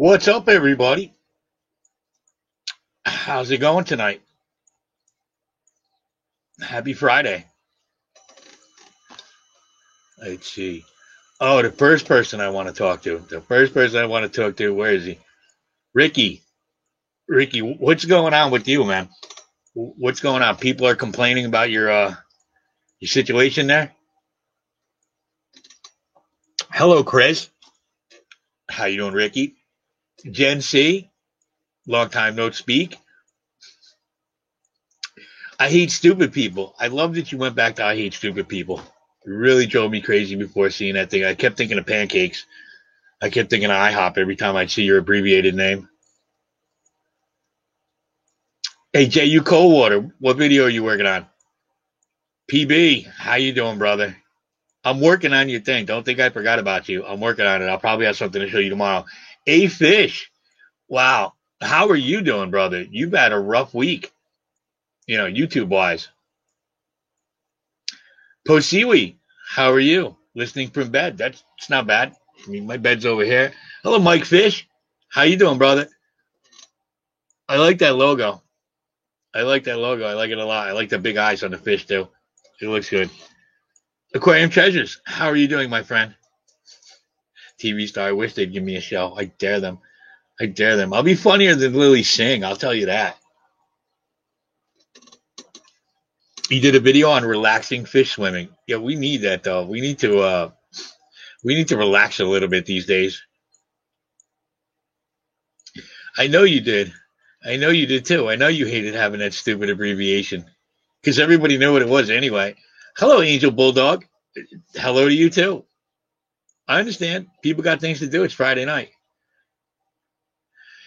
What's up, everybody? How's it going tonight? Happy Friday. Let's see. Oh, the first person I want to talk to. The first person I want to talk to, where is he? Ricky. Ricky, what's going on with you, man? What's going on? People are complaining about your situation there? Hello, Chris. How you doing, Ricky? Gen C, long time no speak. I hate stupid people. I love that you went back to I hate stupid people. It really drove me crazy before seeing that thing. I kept thinking of pancakes. I kept thinking of IHOP every time I'd see your abbreviated name. Hey, J.U. Coldwater, what video are you working on? PB, how you doing, brother? I'm working on your thing. Don't think I forgot about you. I'm working on it. I'll probably have something to show you tomorrow. A Fish, wow. How are you doing, brother? You've had a rough week, YouTube-wise. Posiwi, how are you? Listening from bed. It's not bad. I mean, my bed's over here. Hello, Mike Fish. How you doing, brother? I like that logo. I like it a lot. I like the big eyes on the fish, too. It looks good. Aquarium Treasures, how are you doing, my friend? TV star, I wish they'd give me a show. I dare them. I'll be funnier than Lily Singh, I'll tell you that. You did a video on relaxing fish swimming. Yeah, we need that, though. We need to relax a little bit these days. I know you did. Too. I know you hated having that stupid abbreviation because everybody knew what it was anyway. Hello, Angel Bulldog. Hello to you, too. I understand. People got things to do. It's Friday night.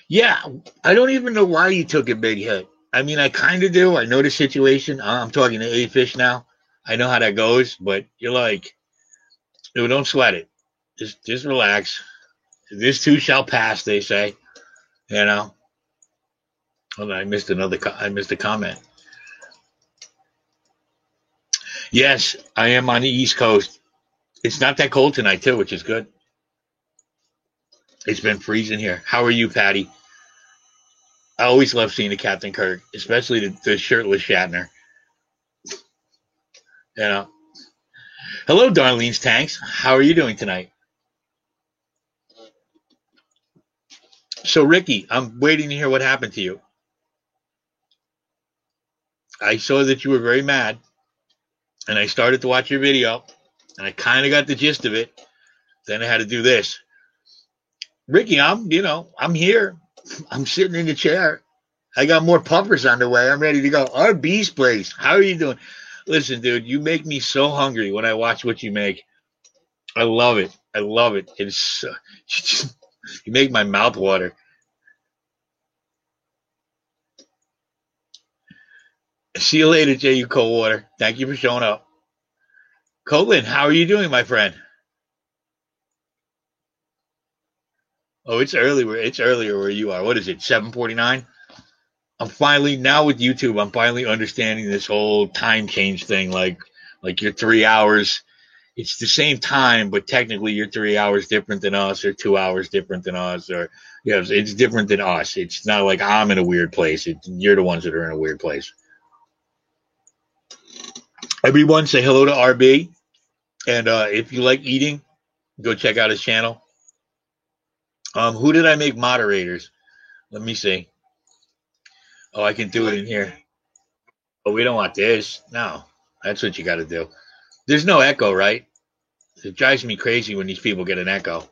Yeah, I don't even know why you took a big hit. I mean, I kind of do. I know the situation. I'm talking to A Fish now. I know how that goes, but you're like, no, don't sweat it. Just relax. This too shall pass, they say. Hold on, I missed a comment. Yes, I am on the East Coast. It's not that cold tonight, too, which is good. It's been freezing here. How are you, Patty? I always love seeing the Captain Kirk, especially the shirtless Shatner. Hello, Darlene's Tanks. How are you doing tonight? So, Ricky, I'm waiting to hear what happened to you. I saw that you were very mad, and I started to watch your video, and I kind of got the gist of it. Then I had to do this. Ricky, I'm here. I'm sitting in the chair. I got more puffers on the way. I'm ready to go. RB's place. How are you doing? Listen, dude, you make me so hungry when I watch what you make. I love it. It's you make my mouth water. See you later, J.U. Coldwater. Thank you for showing up. Colin, how are you doing, my friend? Oh, it's earlier where you are. What is it, 7:49? I'm finally, now with YouTube, I'm finally understanding this whole time change thing. Like you're 3 hours. It's the same time, but technically you're 3 hours different than us or 2 hours different than us. Or, it's different than us. It's not like I'm in a weird place. You're the ones that are in a weird place. Everyone say hello to RB. And if you like eating, go check out his channel. Who did I make moderators? Let me see. Oh, I can do it in here. Oh, we don't want this. No, that's what you got to do. There's no echo, right? It drives me crazy when these people get an echo.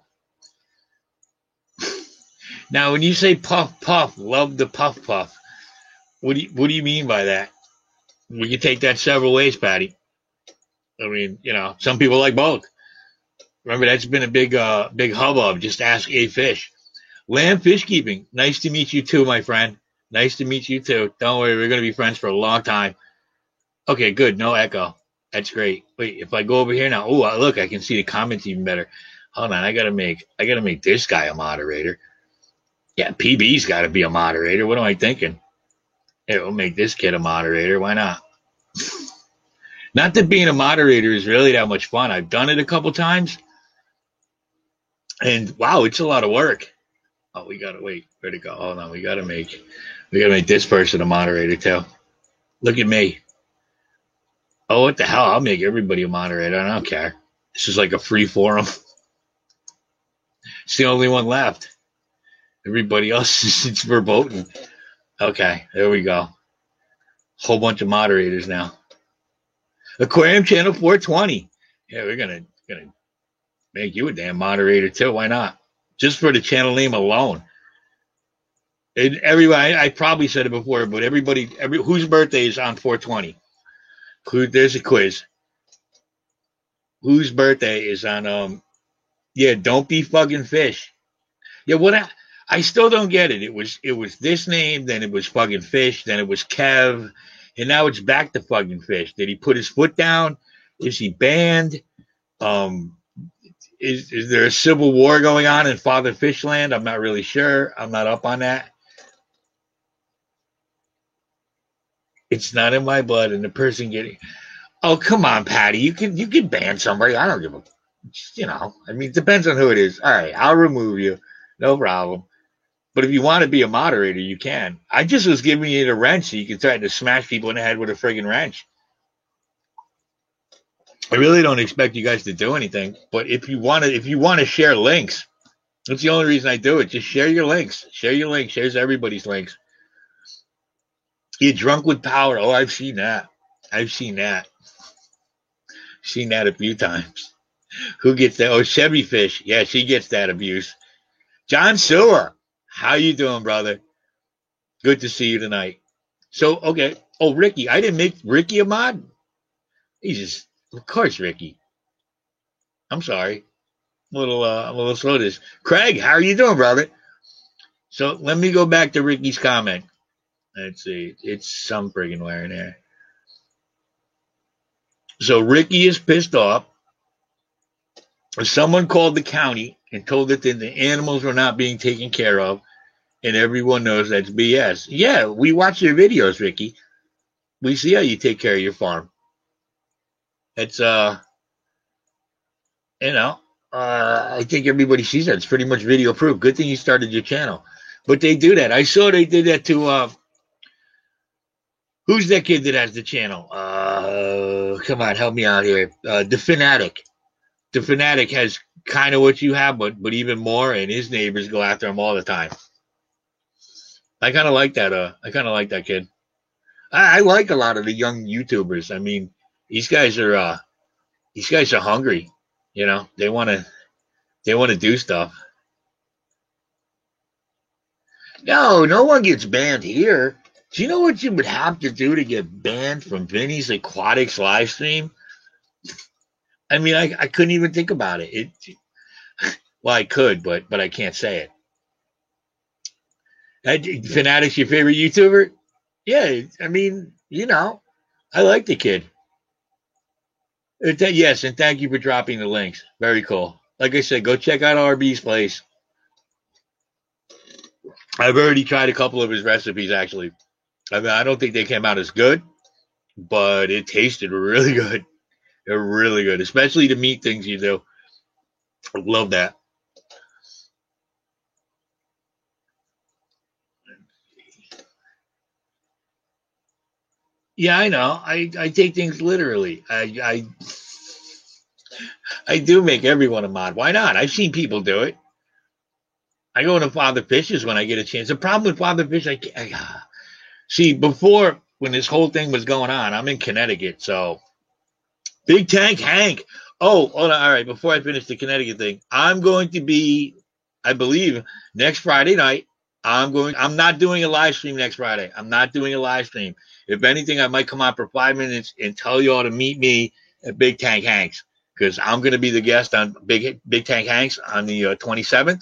Now, when you say puff, puff, love the puff, puff, what do you mean by that? We can take that several ways, Patty. I mean, some people like both. Remember, that's been a big hubbub. Just ask A Fish. Lamb Fish Keeping. Nice to meet you too, my friend. Nice to meet you too. Don't worry, we're going to be friends for a long time. Okay, good. No echo. That's great. Wait, if I go over here now, look, I can see the comments even better. Hold on, I gotta make this guy a moderator. Yeah, PB's got to be a moderator. What am I thinking? Hey, we'll make this kid a moderator. Why not? Not that being a moderator is really that much fun. I've done it a couple times. And wow, it's a lot of work. Oh, we gotta wait. Where'd it go? Hold on. We gotta make this person a moderator too. Look at me. Oh, what the hell? I'll make everybody a moderator. I don't care. This is like a free forum. It's the only one left. Everybody else is verboten. Okay, there we go. Whole bunch of moderators now. Aquarium Channel 420. Yeah, we're gonna make you a damn moderator too. Why not? Just for the channel name alone. And everybody, I probably said it before, but everybody, whose birthday is on 420? There's a quiz. Whose birthday is on? Yeah, don't be fucking fish. Yeah, what? I still don't get it. It was this name, then it was fucking fish, then it was Kev, and now it's back to fucking fish. Did he put his foot down? Is he banned? Is there a civil war going on in Father Fishland? I'm not really sure. I'm not up on that. It's not in my blood, and the person getting. Oh, come on, Patty. You can ban somebody. I don't give a. I mean, it depends on who it is. All right, I'll remove you. No problem. But if you want to be a moderator, you can. I just was giving you the wrench so you can try to smash people in the head with a friggin' wrench. I really don't expect you guys to do anything, but if you want to share links, that's the only reason I do it. Just share your links. Share your links. Shares everybody's links. You're drunk with power. Oh, I've seen that. Seen that a few times. Who gets that? Oh, Chevy Fish. Yeah, she gets that abuse. John Sewer. How you doing, brother? Good to see you tonight. So, okay. Oh, Ricky. I didn't make Ricky a mod. Of course, Ricky. I'm sorry. I'm a little slow to this. Craig, how are you doing, brother? So let me go back to Ricky's comment. Let's see. It's some friggin' wearing there. So Ricky is pissed off. Someone called the county and told it that the animals were not being taken care of, and everyone knows that's BS. Yeah, we watch your videos, Ricky. We see how you take care of your farm. It's I think everybody sees that. It's pretty much video proof. Good thing you started your channel. But they do that. I saw they did that to who's that kid that has the channel? Come on, help me out here. The Fanatic. The Fanatic has kind of what you have, but even more, and his neighbors go after him all the time. I kind of like that. I kind of like that kid. I like a lot of the young YouTubers. I mean, these guys are hungry. They want to do stuff. No one gets banned here. Do you know what you would have to do to get banned from Vinny's Aquatics live stream? I mean, I couldn't even think about it. Well, I could, but I can't say it. Fanatic's your favorite YouTuber? Yeah, I mean, I like the kid. Yes, and thank you for dropping the links. Very cool. Like I said, go check out RB's place. I've already tried a couple of his recipes, actually. I mean, I don't think they came out as good, but it tasted really good. They're really good, especially the meat things you do. I love that. Yeah, I know. I take things literally. I do make everyone a mod. Why not? I've seen people do it. I go into Father Fish's when I get a chance. The problem with Father Fish, see, before, when this whole thing was going on, I'm in Connecticut, so Big Tank Hank. Oh, hold on. All right, before I finish the Connecticut thing, I'm going to be, I believe, next Friday night. I'm not doing a live stream next Friday. I'm not doing a live stream. If anything, I might come on for 5 minutes and tell you all to meet me at Big Tank Hank's, because I'm going to be the guest on Big Tank Hank's on the 27th,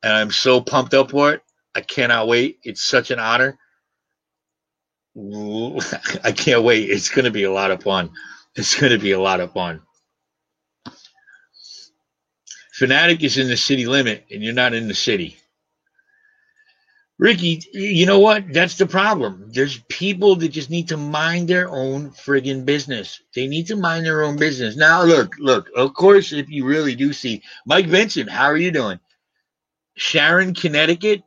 and I'm so pumped up for it. I cannot wait. It's such an honor. I can't wait. It's going to be a lot of fun. Fanatic is in the city limit, and you're not in the city. Ricky, you know what? That's the problem. There's people that just need to mind their own friggin' business. They need to mind their own business. Now, look, of course, if you really do see Mike Vincent, how are you doing? Sharon, Connecticut.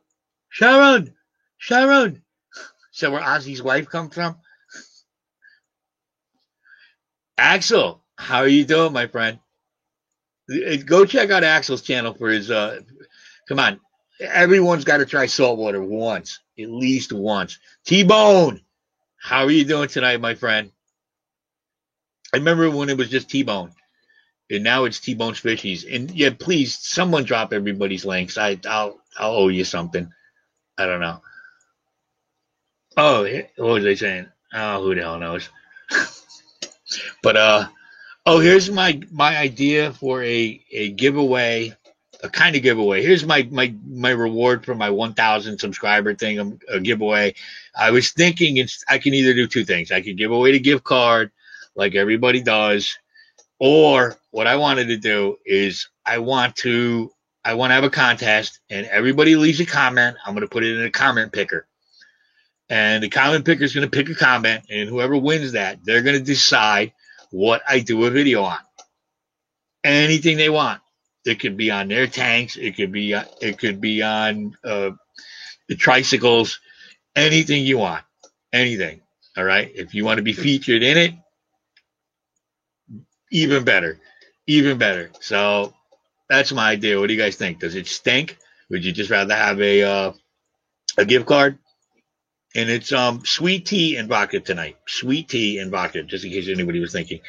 Sharon. Is that where Ozzy's wife comes from? Axel, how are you doing, my friend? Go check out Axel's channel for his. Come on, everyone's got to try saltwater once, at least once. T-Bone, how are you doing tonight, my friend? I remember when it was just T-Bone, and now it's T-Bone's Fishies. And yeah, please, someone drop everybody's links. I'll owe you something. I don't know. Oh, what was I saying? Oh, who the hell knows? But here's my idea for a giveaway, a kind of giveaway. Here's my reward for my 1,000 subscriber thing, a giveaway. I was thinking I can either do two things. I could give away the gift card like everybody does, or what I wanted to do is I want to have a contest, and everybody leaves a comment. I'm going to put it in a comment picker. And the comment picker is going to pick a comment, and whoever wins that, they're going to decide what I do a video on. Anything they want. It could be on their tanks. It could be on the tricycles. Anything you want. Anything. All right. If you want to be featured in it, even better. Even better. So that's my idea. What do you guys think? Does it stink? Would you just rather have a gift card? And it's sweet tea and vodka tonight. Sweet tea and vodka, just in case anybody was thinking.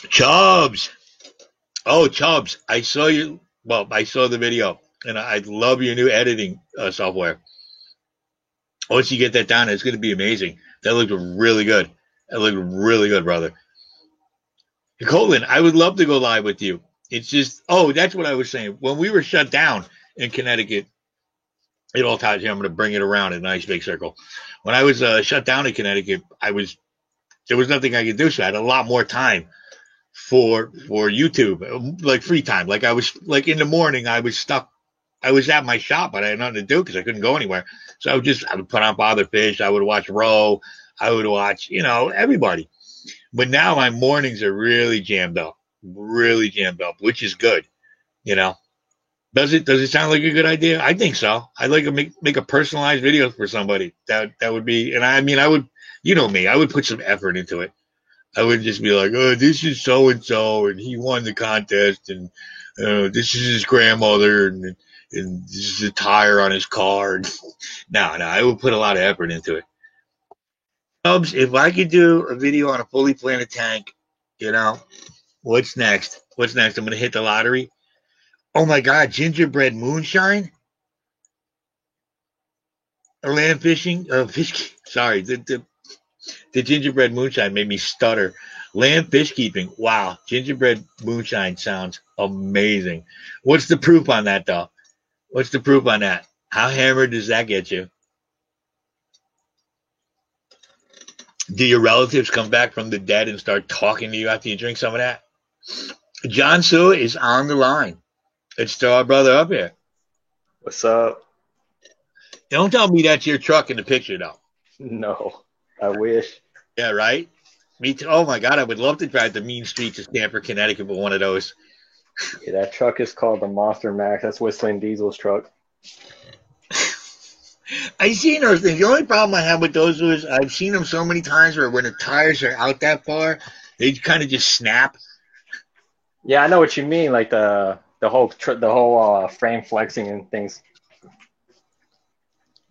Chubbs. Oh, Chubbs. I saw you. Well, I saw the video, and I love your new editing software. Once you get that down, it's going to be amazing. That looked really good. That looked really good, brother. Colin, I would love to go live with you. It's just, that's what I was saying. When we were shut down in Connecticut, it all ties here. I'm going to bring it around in a nice big circle. When I was shut down in Connecticut, there was nothing I could do. So I had a lot more time for YouTube, like free time. Like I was like in the morning, I was stuck. I was at my shop, but I had nothing to do because I couldn't go anywhere. So I would put on Father Fish. I would watch Roe. I would watch, everybody. But now my mornings are really jammed up, which is good. Does it sound like a good idea? I think so. I'd like to make a personalized video for somebody. That would be, and I mean, I would, me, I would put some effort into it. I wouldn't just be like, oh, this is so and so, and he won the contest, and this is his grandmother, and this is a tire on his car. No, I would put a lot of effort into it. If I could do a video on a fully planted tank, what's next? I'm going to hit the lottery. Oh my God, gingerbread moonshine? Land fishing? Sorry, the gingerbread moonshine made me stutter. Land fish keeping. Wow, gingerbread moonshine sounds amazing. What's the proof on that, though? What's the proof on that? How hammered does that get you? Do your relatives come back from the dead and start talking to you after you drink some of that? John Sue is on the line. Let's throw our brother up here. What's up? Don't tell me that's your truck in the picture, though. No, I wish. Yeah, right? Me too. Oh, my God. I would love to drive the mean streets of Stamford, Connecticut with one of those. Yeah, that truck is called the Monster Max. That's Whistling Diesel's truck. I've seen those things. The only problem I have with those is I've seen them so many times where when the tires are out that far, they kind of just snap. Yeah, I know what you mean. Like the whole frame flexing and things.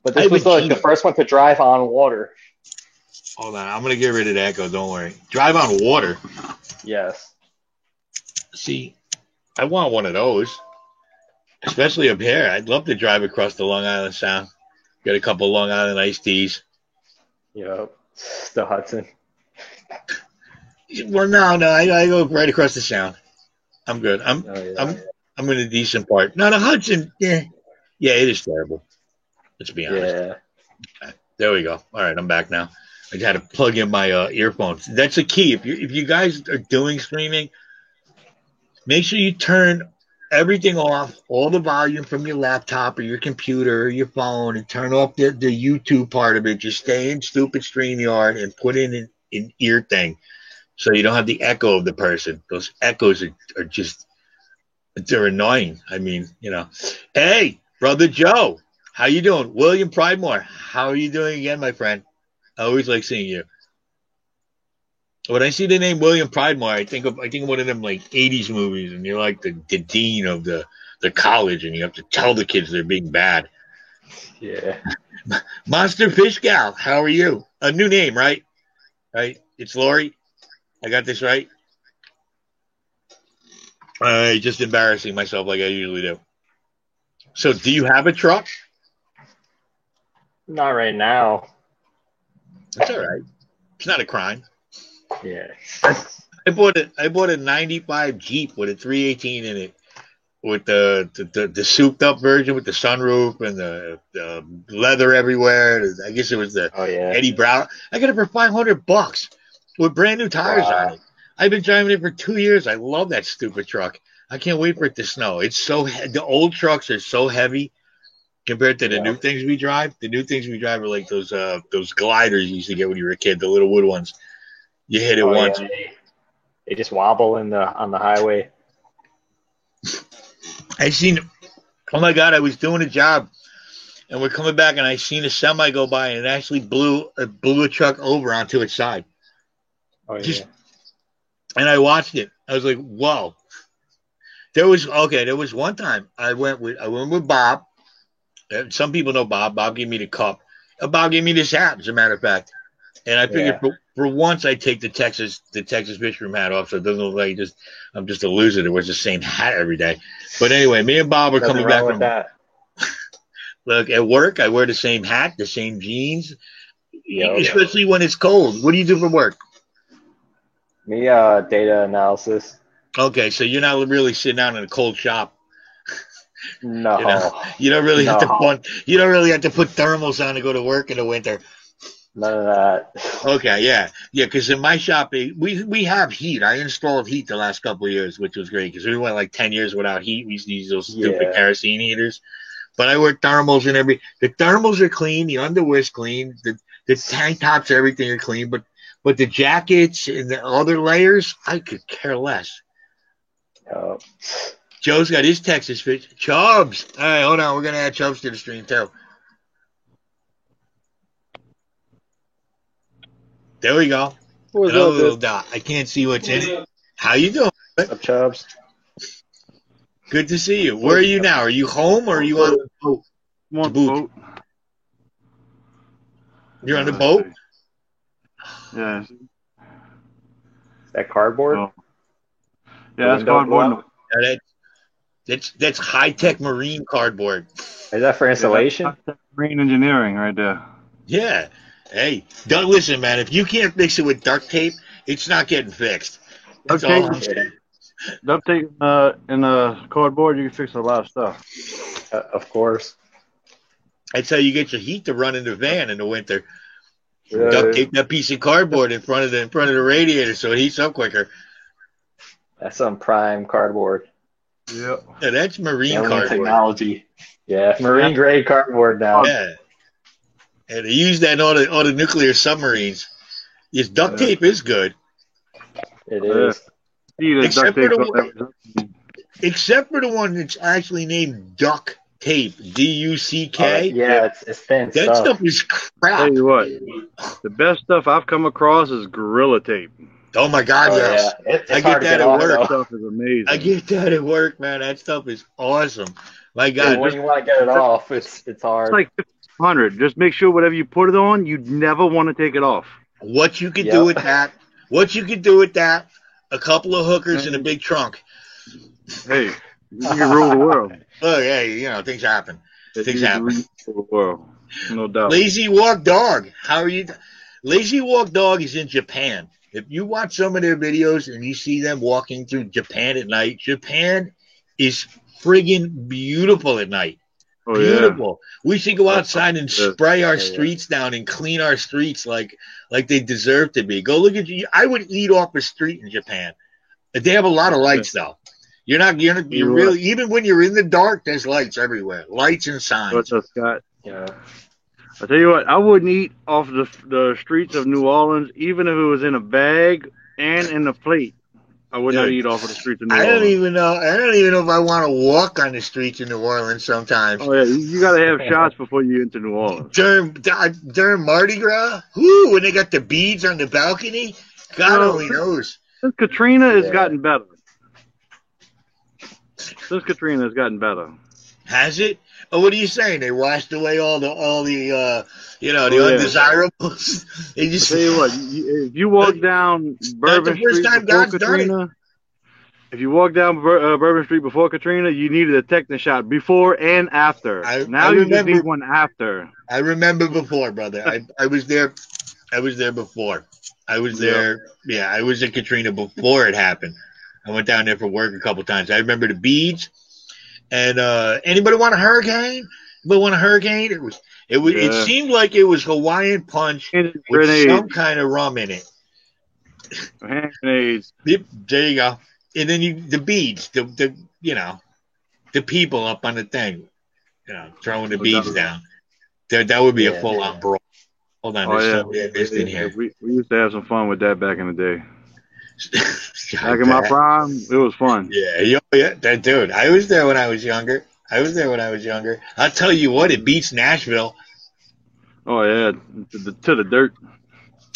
But this was like the first one to drive on water. Hold on, I'm gonna get rid of the echo. Don't worry. Drive on water. Yes. See, I want one of those, especially up here. I'd love to drive across the Long Island Sound. Get a couple Long Island iced teas. Yep, the Hudson. Well, no, I go right across the Sound. I'm good. I'm in a decent part. No, the Hudson, yeah, it is terrible. Let's be honest. Yeah. Okay, there we go. All right, I'm back now. I had to plug in my earphones. That's the key. If you guys are doing streaming, make sure you turn everything off, all the volume from your laptop or your computer or your phone, and turn off the YouTube part of it. Just stay in stupid StreamYard and put in an ear thing so you don't have the echo of the person. Those echoes are just They're annoying. I mean, Hey, brother Joe, how you doing? William Pridemore, how are you doing again, my friend? I always like seeing you. When I see the name William Pridemore, I think of one of them like '80s movies, and you're like the dean of the college, and you have to tell the kids they're being bad. Yeah. Monster Fish Gal, how are you? A new name, right? Right? It's Lori. I got this right. Just embarrassing myself like I usually do. So, do you have a truck? Not right now. That's all right. It's not a crime. Yeah. I bought a '95 Jeep with a 318 in it, with the souped up version with the sunroof and the leather everywhere. I guess it was the Oh yeah. Eddie Brown. I got it for $500 with brand new tires on it. I've been driving it for 2 years. I love that stupid truck. I can't wait for it to snow. The old trucks are so heavy compared to the new things we drive. The new things we drive are like those gliders you used to get when you were a kid, the little wood ones. You hit it once. Yeah. They just wobble on the highway. Oh my God, I was doing a job and we're coming back and I seen a semi go by and it actually blew a truck over onto its side. Oh yeah. And I watched it. I was like, whoa. There was one time I went with Bob. Some people know Bob. Bob gave me the cup. Bob gave me this hat, as a matter of fact. And I figured for once I'd take the Texas Fishroom hat off, so it doesn't look like I'm just a loser that wears the same hat every day. But anyway, me and Bob are coming back from that. Look, at work I wear the same hat, the same jeans, especially when it's cold. What do you do for work? Me, data analysis. Okay, so you're not really sitting down in a cold shop. No. You don't really have to you don't really have to put thermals on to go to work in the winter. None of that. Okay, yeah, because in my shop we have heat. I installed heat the last couple of years, which was great because we went like 10 years without heat. We used to use those stupid kerosene heaters. But I wear thermals and the thermals are clean, the underwear's clean, the tank tops, everything are clean, but the jackets and the other layers, I could care less. Oh. Joe's got his Texas Fish. Chubbs. All right, hold on. We're going to add Chubbs to the stream, too. There we go. Hello, little dot. I can't see what's in it. How you doing? What's up, Chubbs? Good to see you. Where are you now? Are you home or are you on the boat? I'm on the boat. You're on the boat? Yeah. Is that cardboard? Oh. Yeah, that's cardboard. That's high-tech marine cardboard. Is that for insulation? Yeah, marine engineering right there. Yeah. Hey, listen, man. If you can't fix it with duct tape, it's not getting fixed. That's all I'm saying. Duct tape in cardboard, you can fix a lot of stuff. Of course. That's how you get your heat to run in the van in the winter. Yeah. Duct tape that piece of cardboard in front of the radiator so it heats up quicker. That's some prime cardboard. Yeah. Yeah, that's marine cardboard. Technology. Yeah, marine grade cardboard now. Yeah. And they use that on all the nuclear submarines. Yes, duct tape is good. It is. Except for the one that's actually named duck tape. D-U-C-K. Yeah, it's thin That stuff is crap. Tell you what, the best stuff I've come across is Gorilla Tape. Oh my God, yes. Yeah. It's I get that at work. That stuff is amazing. I get that at work, man. That stuff is awesome. My God. When you want to get it off, it's hard. It's like 100. Just make sure whatever you put it on, you never want to take it off. What you could do with that, a couple of hookers and a big trunk. Hey, you can rule the world. Oh, yeah, things happen. Things happen. Rule the world. No doubt. Lazy Walk Dog. How are you? Lazy Walk Dog is in Japan. If you watch some of their videos and you see them walking through Japan at night, Japan is friggin' beautiful at night. Oh, beautiful. Yeah. We should go outside and spray our streets down and clean our streets like they deserve to be. Go look at you. I would eat off a street in Japan. They have a lot of lights though. You're really, even when you're in the dark, there's lights everywhere. Lights and signs. What's up, Scott? Yeah. I tell you what, I wouldn't eat off the streets of New Orleans, even if it was in a bag and in a plate. I would not Dude, eat off of the streets of New I don't Orleans. even know. I don't even know if I want to walk on the streets in New Orleans sometimes. Oh yeah, you gotta have shots before you enter New Orleans. During Mardi Gras, whoo, when they got the beads on the balcony, God Well, only knows. Since Katrina has Yeah. gotten better. Since Katrina has gotten better. Has it? Oh, what are you saying? They washed away all the the yeah. undesirables. They I just tell you what, if you walk down Bourbon the first Street time before God's done it. Katrina, if you walk down Bourbon Street before Katrina, you needed a tetanus shot before and after. Now I you just remember. need one after. I remember before, brother. I was there. I was there before. I was there. Yeah, I was in Katrina before it happened. I went down there for work a couple times. I remember the beads. And anybody want a hurricane? Anybody want a hurricane? It Yeah. seemed like it was Hawaiian punch And with grenades, some kind of rum in it. hand grenades. Yep, there you go. And then the beads, the the people up on the thing, throwing the beads down. That would be a Yeah. full on brawl. Hold on, Oh there's yeah, somebody I missed in here. we used to have some fun with that back in the day. God, Back in my that- prime, it was fun. Yeah, that dude. I was there when I was younger. I'll tell you what, it beats Nashville. Oh yeah, to the dirt.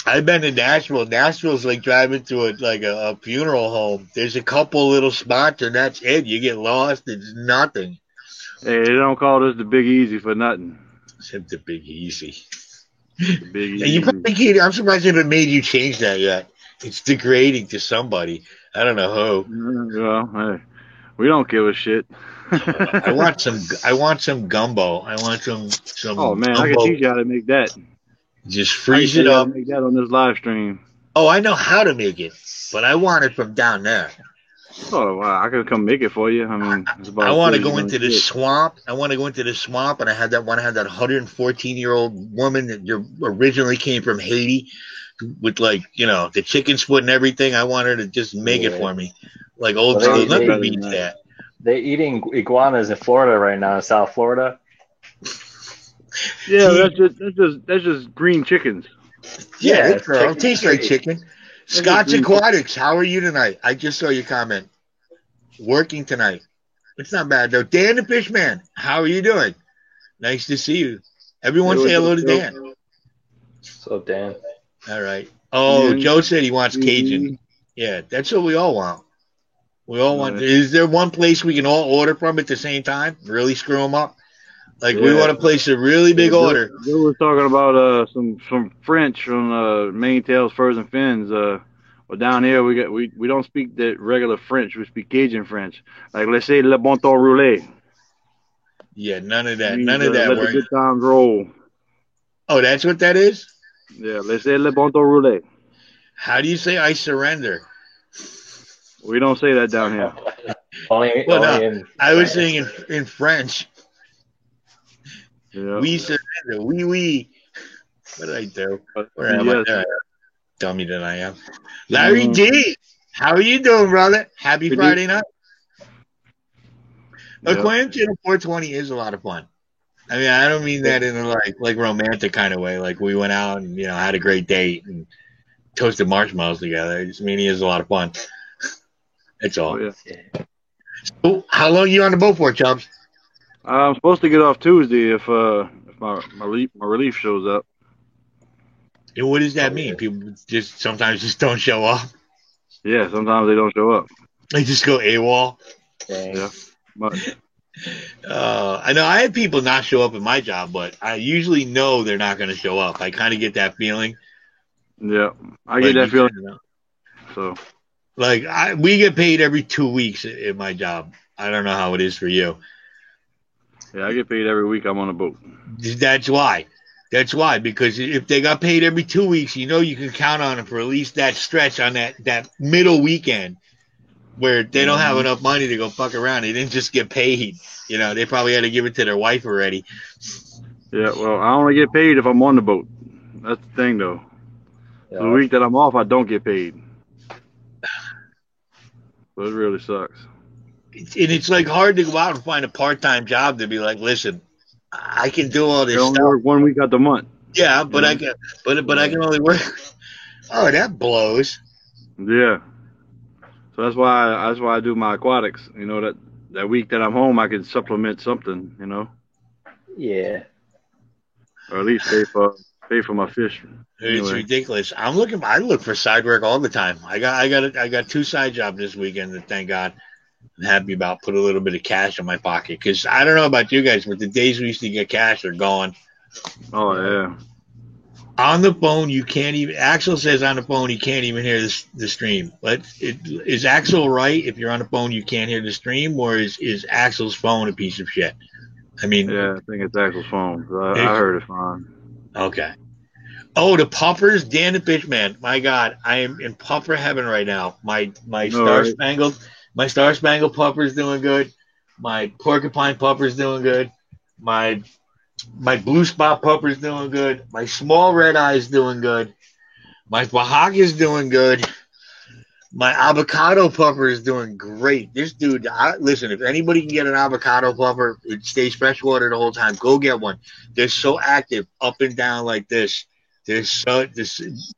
I've been to Nashville. Nashville's like driving to a funeral home. There's a couple little spots, and that's it. You get lost. It's nothing. Hey, they don't call this the Big Easy for nothing. Except the Big Easy. The Big And you Easy. probably can't. I'm surprised it made you change that yet. It's degrading to somebody. I don't know who. Well, hey, we don't give a shit. I want some gumbo. I want some. Oh man, I can gumbo. teach you how to make that. Just I can freeze teach it you how up. to make that on this live stream. Oh, I know how to make it, but I want it from down there. Oh wow, I can come make it for you. I mean, it's about I want to as go good as into you're the gonna swamp. I want to go into the swamp, and I had that 114-year-old woman that originally came from Haiti with the chicken's foot and everything. I want her to just make it Yeah. for me, like old Well, school. they- Nothing beats that. They're eating iguanas in Florida right now, in South Florida. get. Yeah, See? that's just green chickens. Yeah, it's girl, chicken. it tastes like chicken. Scotch Aquatics, how are you tonight? I just saw your comment. Working tonight. It's not bad though. Dan the Fishman, how are you doing? Nice to see you. Everyone say hello to Dan. So Dan, All right. Oh, Dan. Joe said he wants Cajun. Yeah, that's what we all want. We all want. Right. Is there one place we can all order from at the same time? Really screw them up? Like we Yeah. want to place a really big order. Bill was talking about some French from Main Tails, Furs and Fins. Well, down here we don't speak the regular French. We speak Cajun French. Like let's say le bon temps roulé. Yeah, none of that. Means, None of that. Let the good times roll. Oh, that's what that is? Yeah, let's say le bon temps roulé. How do you say I surrender? We don't say that down here. only Well, in I was France. saying in French. Yeah. We surrender. We. What did I do? But Where am I? yes, There I am. Dummy that I am. Larry D, how are you doing, brother? Happy Good Friday night. yeah. Aquarium Channel 420 is a lot of fun. I mean, I don't mean that in a like romantic kind of way. Like we went out and had a great date and toasted marshmallows together. I just mean it is a lot of fun. That's all. Oh, yeah. So, how long are you on the boat for, Chubbs? I'm supposed to get off Tuesday if my relief shows up. And what does that mean? People sometimes just don't show up. Yeah, sometimes they don't show up. They just go AWOL. Dang. Yeah. But I know I have people not show up at my job, but I usually know they're not going to show up. I kind of get that feeling. yeah, I get that feeling. You know, So like we get paid every 2 weeks at my job. I don't know how it is for you. yeah, I get paid every week I'm on a boat. That's why. That's why, because if they got paid every 2 weeks, you can count on them for at least that stretch on that middle weekend where they don't have enough money to go fuck around. They didn't just get paid. They probably had to give it to their wife already. Yeah, well, I only get paid if I'm on the boat. That's the thing, though. Yeah. The week that I'm off, I don't get paid. So it really sucks. And it's like hard to go out and find a part-time job to be like, listen, I can do all I this only stuff. work 1 week out the month. Yeah, but I can, but I can only work. Oh, that blows. Yeah. So that's why I do my aquatics. You know, that week that I'm home, I can supplement something. You know, Yeah. or at least pay for my fish. It's Anyway. ridiculous. I look for side work all the time. I got 2 side jobs this weekend that, thank God, I'm happy about. Put a little bit of cash in my pocket, because I don't know about you guys, but the days we used to get cash are gone. Oh yeah. On the phone, you can't even. Axel says on the phone he can't even hear the stream. Is Axel right? If you're on the phone, you can't hear the stream, or is Axel's phone a piece of shit? I mean, Yeah, I think it's Axel's phone. I heard it fine. Okay. Oh, the puffers, Dan the Fishman. My God, I am in puffer heaven right now. My star spangled puffer's doing good. My porcupine puffer's doing good. My blue spot puffer's doing good. My small red eye's doing good. My Oaxaca's doing good. My avocado puffer is doing great. This dude, listen, if anybody can get an avocado puffer, it stays freshwater the whole time, go get one. They're so active up and down like this. This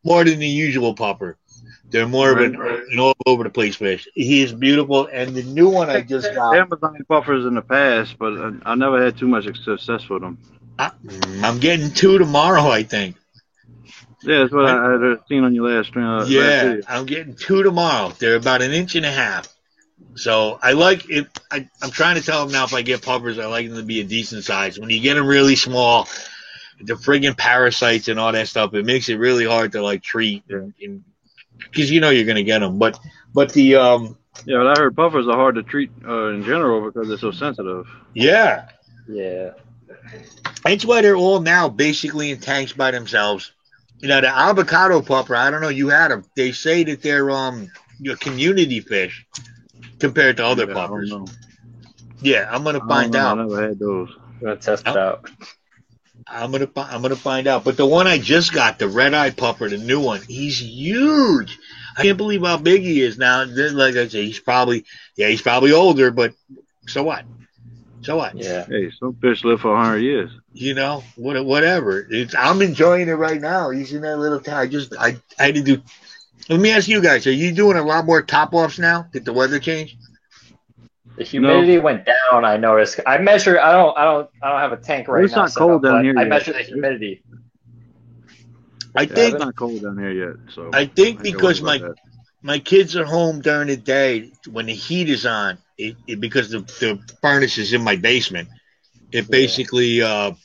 more than the usual puffer. They're more of an all over the place fish. He is beautiful, and the new one I just got. Amazon puffers in the past, but I never had too much success with them. I'm getting 2 tomorrow, I think. Yeah, that's what I had seen on your last stream. Yeah, I'm getting 2 tomorrow. They're about 1.5 inches. So I like it. I'm trying to tell them now, if I get puffers, I like them to be a decent size. When you get them really small, the friggin' parasites and all that stuff, it makes it really hard to like treat, because you know you're gonna get them. But the Yeah, but I heard puffers are hard to treat in general because they're so sensitive. Yeah, Yeah. that's why they're all now basically in tanks by themselves. You know, the avocado puffer, I don't know, you had them. They say that they're your community fish compared to other puffers. I don't know. Yeah, I'm gonna find out. I never had those. I'm gonna test it out. I'm gonna find out. But the one I just got, the red eye puffer, the new one, he's huge. I can't believe how big he is now. Like I say, he's probably older, but so what? So what? Yeah. Hey, some fish live for 100 years. You know, whatever. I'm enjoying it right now. He's in that little town. I had to do. Let me ask you guys: are you doing a lot more top offs now? Did the weather change? The humidity went down. I noticed. I measure. I don't have a tank right now. It's not cold down here I yet. measure the humidity. I think it's not cold down here yet. So I think because worry about that. my kids are home during the day when the heat is on, because the furnace is in my basement. It basically hold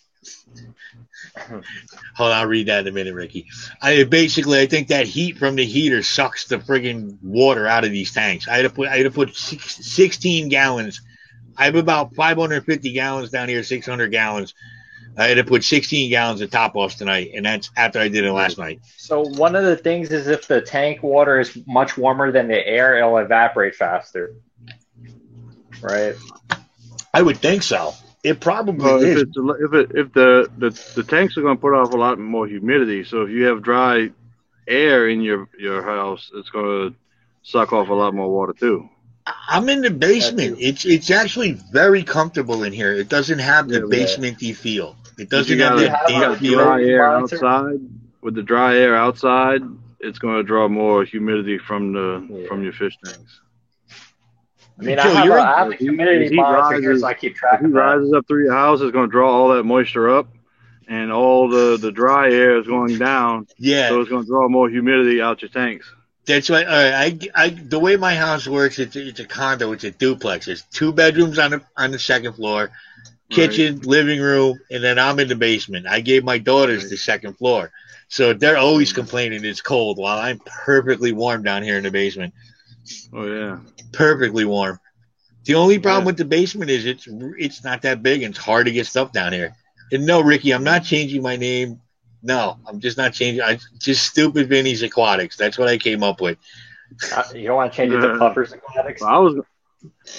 on, I'll read that in a minute, Ricky. I think that heat from the heater sucks the friggin' water out of these tanks. I had to put 16 gallons. I have about 550 gallons down here, 600 gallons. I had to put 16 gallons of top offs tonight, and that's after I did it last night. So one of the things is if the tank water is much warmer than the air, it'll evaporate faster. Right? I would think so. It probably is. If the tanks are going to put off a lot more humidity, so if you have dry air in your house, it's going to suck off a lot more water too. I'm in the basement. It's actually very comfortable in here. It doesn't have the basement-y feel. It doesn't have that damp feel. Dry air outside. With the dry air outside, it's going to draw more humidity from your fish tanks. I mean, I have a humidity monitor here, so I keep track of it. If it rises up through your house, it's going to draw all that moisture up, and all the dry air is going down. Yeah. So it's going to draw more humidity out your tanks. That's right. All right. The way my house works, it's a condo. It's a duplex. There's 2 bedrooms on the second floor, kitchen, living room, and then I'm in the basement. I gave my daughters the second floor, so they're always complaining it's cold while I'm perfectly warm down here in the basement. Oh yeah, perfectly warm. The only problem with the basement is it's not that big and it's hard to get stuff down here. And no, Ricky, I'm not changing my name. No, I'm just not changing. Just Stupid Vinny's Aquatics. That's what I came up with. You don't want to change it to Puffers Aquatics? I was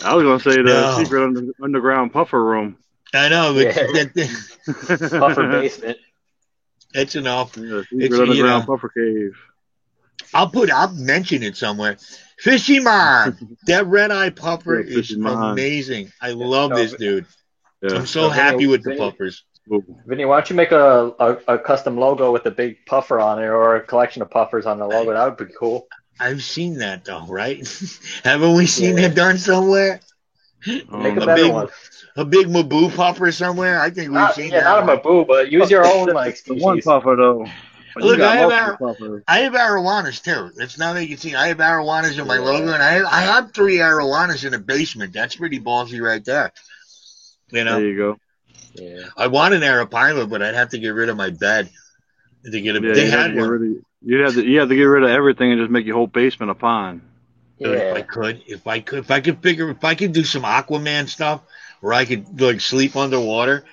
going to say the secret underground puffer room. I know, but Puffer basement. It's enough. Yeah, secret underground puffer cave. I'll mention it somewhere. Fishy Man, that red eye puffer is amazing. I love this dude. Yeah. I'm so happy with the puffers. Vinny, why don't you make a custom logo with a big puffer on it, or a collection of puffers on the logo? That would be cool. I've seen that though, right? Haven't we seen Yeah. that done somewhere? Make a Um, better big- one. A big Maboo puffer somewhere? I think we've seen that Not a one. Maboo, but use your own like the one species. puffer though. But you Look, got multiple puffers. I have arowanas too. Let's now make it see. I have arowanas in my Yeah. logo, and I have 3 arowanas in the basement. That's pretty ballsy right there. You know, There you go. Yeah. I want an Arapilot, but I'd have to get rid of my bed to get a. Yeah, they you have had to get one. rid of. You have to get rid of everything and just make your whole basement a pond. Dude, Yeah. if I could do some Aquaman stuff where I could like sleep underwater.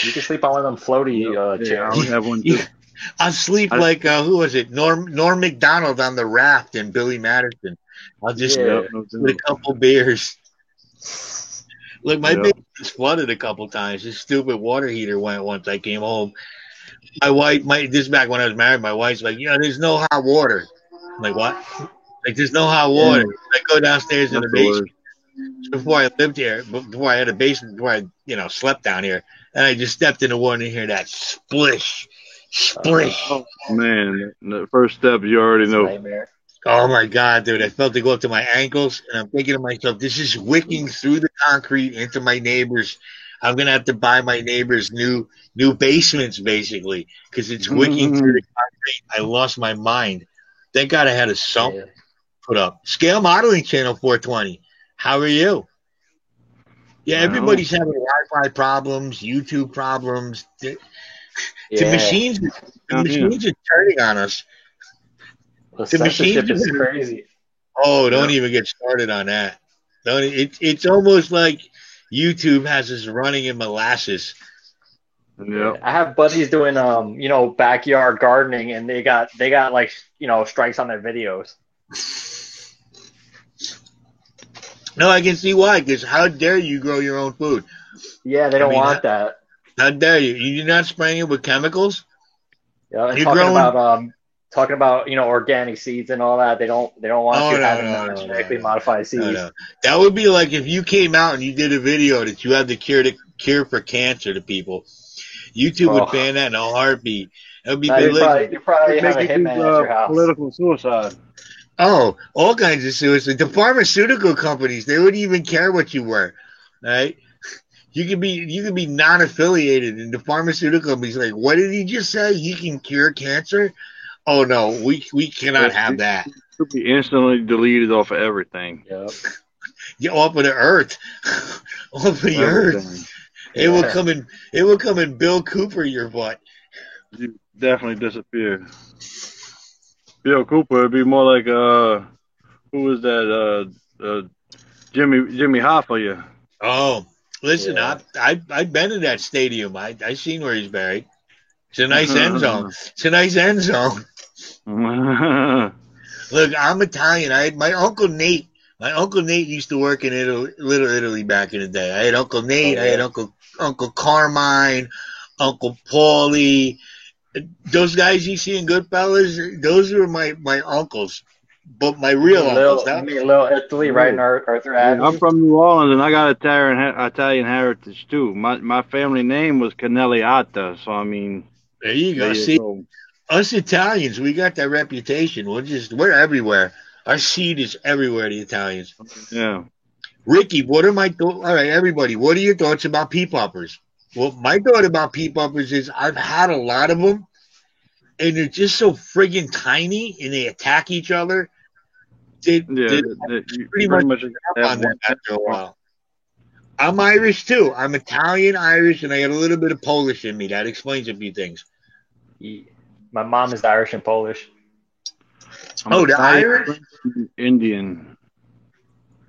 You can sleep on one of them floaty Yeah, I chairs. would have one too. Yeah. I'll sleep like who was it? Norm Macdonald on the raft and Billy Madison. I'll just Yeah. Yep, no with a doubt. couple beers. Look, my Yeah. basement's flooded a couple times. This stupid water heater went once I came home. My wife, this is back when I was married. My wife's like, there's no hot water. I'm like, what? Like, there's no hot water. I go downstairs in the That's the basement worst. before I lived here, before I had a basement, before I, slept down here, and I just stepped in the water and hear that splish. Oh man, the first step you already know. Nightmare. Oh my God, dude! I felt it go up to my ankles, and I'm thinking to myself, "This is wicking through the concrete into my neighbors. I'm gonna have to buy my neighbors new basements, basically, because it's wicking through the concrete." I lost my mind. Thank God I had a sump Yeah. put up. Scale Modeling Channel 420. How are you? Yeah, Wow. everybody's having Wi-Fi problems, YouTube problems. The Yeah. machines are turning on us. The the censorship machines is are- crazy. Oh, don't Yeah. even get started on that. It's almost like YouTube has us running in molasses. Yep. I have buddies doing backyard gardening, and they got like strikes on their videos. No, I can see why. Because how dare you grow your own food? Yeah, they don't mean, want that. How dare you? You're not spraying it with chemicals? Yeah, and You're talking about organic seeds and all that. They don't want Oh, you no, having no, no, genetically no. modified seeds. No. That would be like if you came out and you did a video that you had the cure for cancer to people. YouTube would Oh. ban that in a heartbeat. It would be No, you probably have a Make it hitman at your house. political suicide. Oh, all kinds of suicide. The pharmaceutical companies, they wouldn't even care what you were, right? You could be non-affiliated, and the pharmaceutical companies like, what did he just say? He can cure cancer? Oh no, we cannot have that. It'll be instantly deleted off of everything. Yep. Get off of the earth, off of the earth. Everything. It will Yeah. come and Bill Cooper your butt. You definitely disappear. Bill Cooper would be more like who was that? Jimmy Hoffa, yeah. Oh, listen, Yeah. I've been to that stadium. I seen where he's buried. It's a nice end zone. It's a nice end zone. Look, I'm Italian. I had my Uncle Nate. My Uncle Nate used to work in Little Italy back in the day. I had Uncle Nate. Oh, I had yeah. Uncle Carmine, Uncle Paulie. Those guys you see in Goodfellas, those were my uncles. But my real uncles. You mean Little Italy, right in Arthur Avenue? I'm from New Orleans, and I got Italian heritage too. My family name was Canelliata, so I mean. There you go. there See, you go. us Italians, we got that reputation. We're everywhere. Our seed is everywhere, the Italians. Yeah. Ricky, what are my thoughts? All right, everybody, what are your thoughts about pea poppers? Well, my thought about pea poppers is I've had a lot of them, and they're just so friggin' tiny, and they attack each other. Yeah, You pretty much much up on them after a while. I'm Irish too. I'm Italian, Irish, and I got a little bit of Polish in me. That explains a few things. My mom is Irish and Polish. Oh, the Irish? Indian.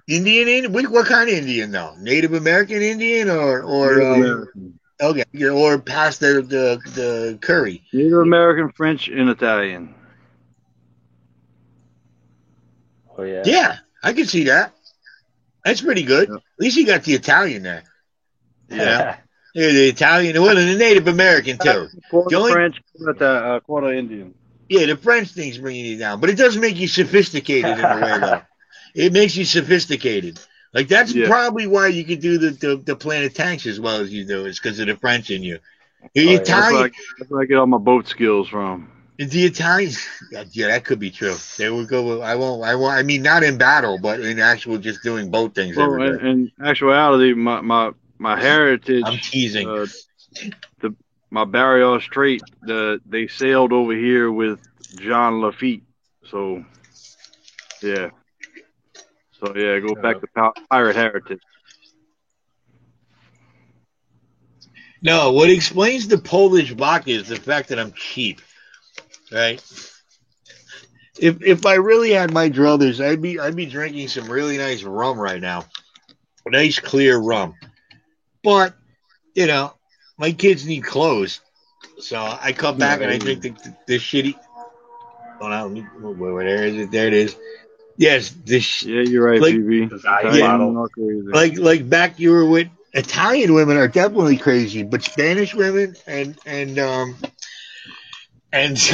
Indian? What kind of Indian though? Native American Indian or American. okay, or past the curry? Native American, French, and Italian. Oh yeah. Yeah, I can see that. That's pretty good. Yeah. At least you got the Italian there. Yeah. Yeah, the Italian, well, and the Native American too. Quarter The only- French, quarter Indian. Yeah, the French thing's bringing you down, but it does make you sophisticated in a way, though. It makes you sophisticated. Like that's Yeah. probably why you could do the planet tanks as well as you do. It's because of the French in you. You're Oh, yeah. Italian. That's where I get all my boat skills from. The Italians, yeah, that could be true. They would go. I won't. I mean, not in battle, but in actual just doing both things Well, every day. in actuality, my heritage, I'm teasing. my Barrier Strait, they sailed over here with John Lafitte. So yeah, go back to pirate heritage. No, what explains the Polish vodka is the fact that I'm cheap, right? If I really had my druthers, I'd be drinking some really nice rum right now, nice clear rum. But you know, my kids need clothes, so I come back and I drink the shitty. Oh no, where is it? There it is. Yes, this. Yeah, you're right, like, PB. Like back, you were with Italian women are definitely crazy, but Spanish women and a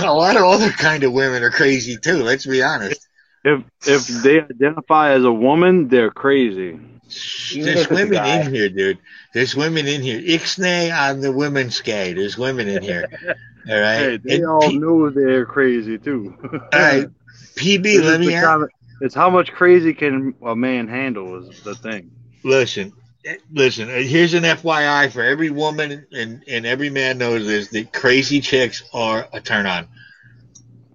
lot of other kind of women are crazy too. Let's be honest. If they identify as a woman, they're crazy. There's women in here, dude. There's women in here. Ixnay on the women's skate. There's women in here. All right. Hey, they all know they're crazy too. All right, PB. Let me ask. It's how much crazy can a man handle is the thing. Listen. Here's an FYI for every woman and every man knows this: that crazy chicks are a turn on.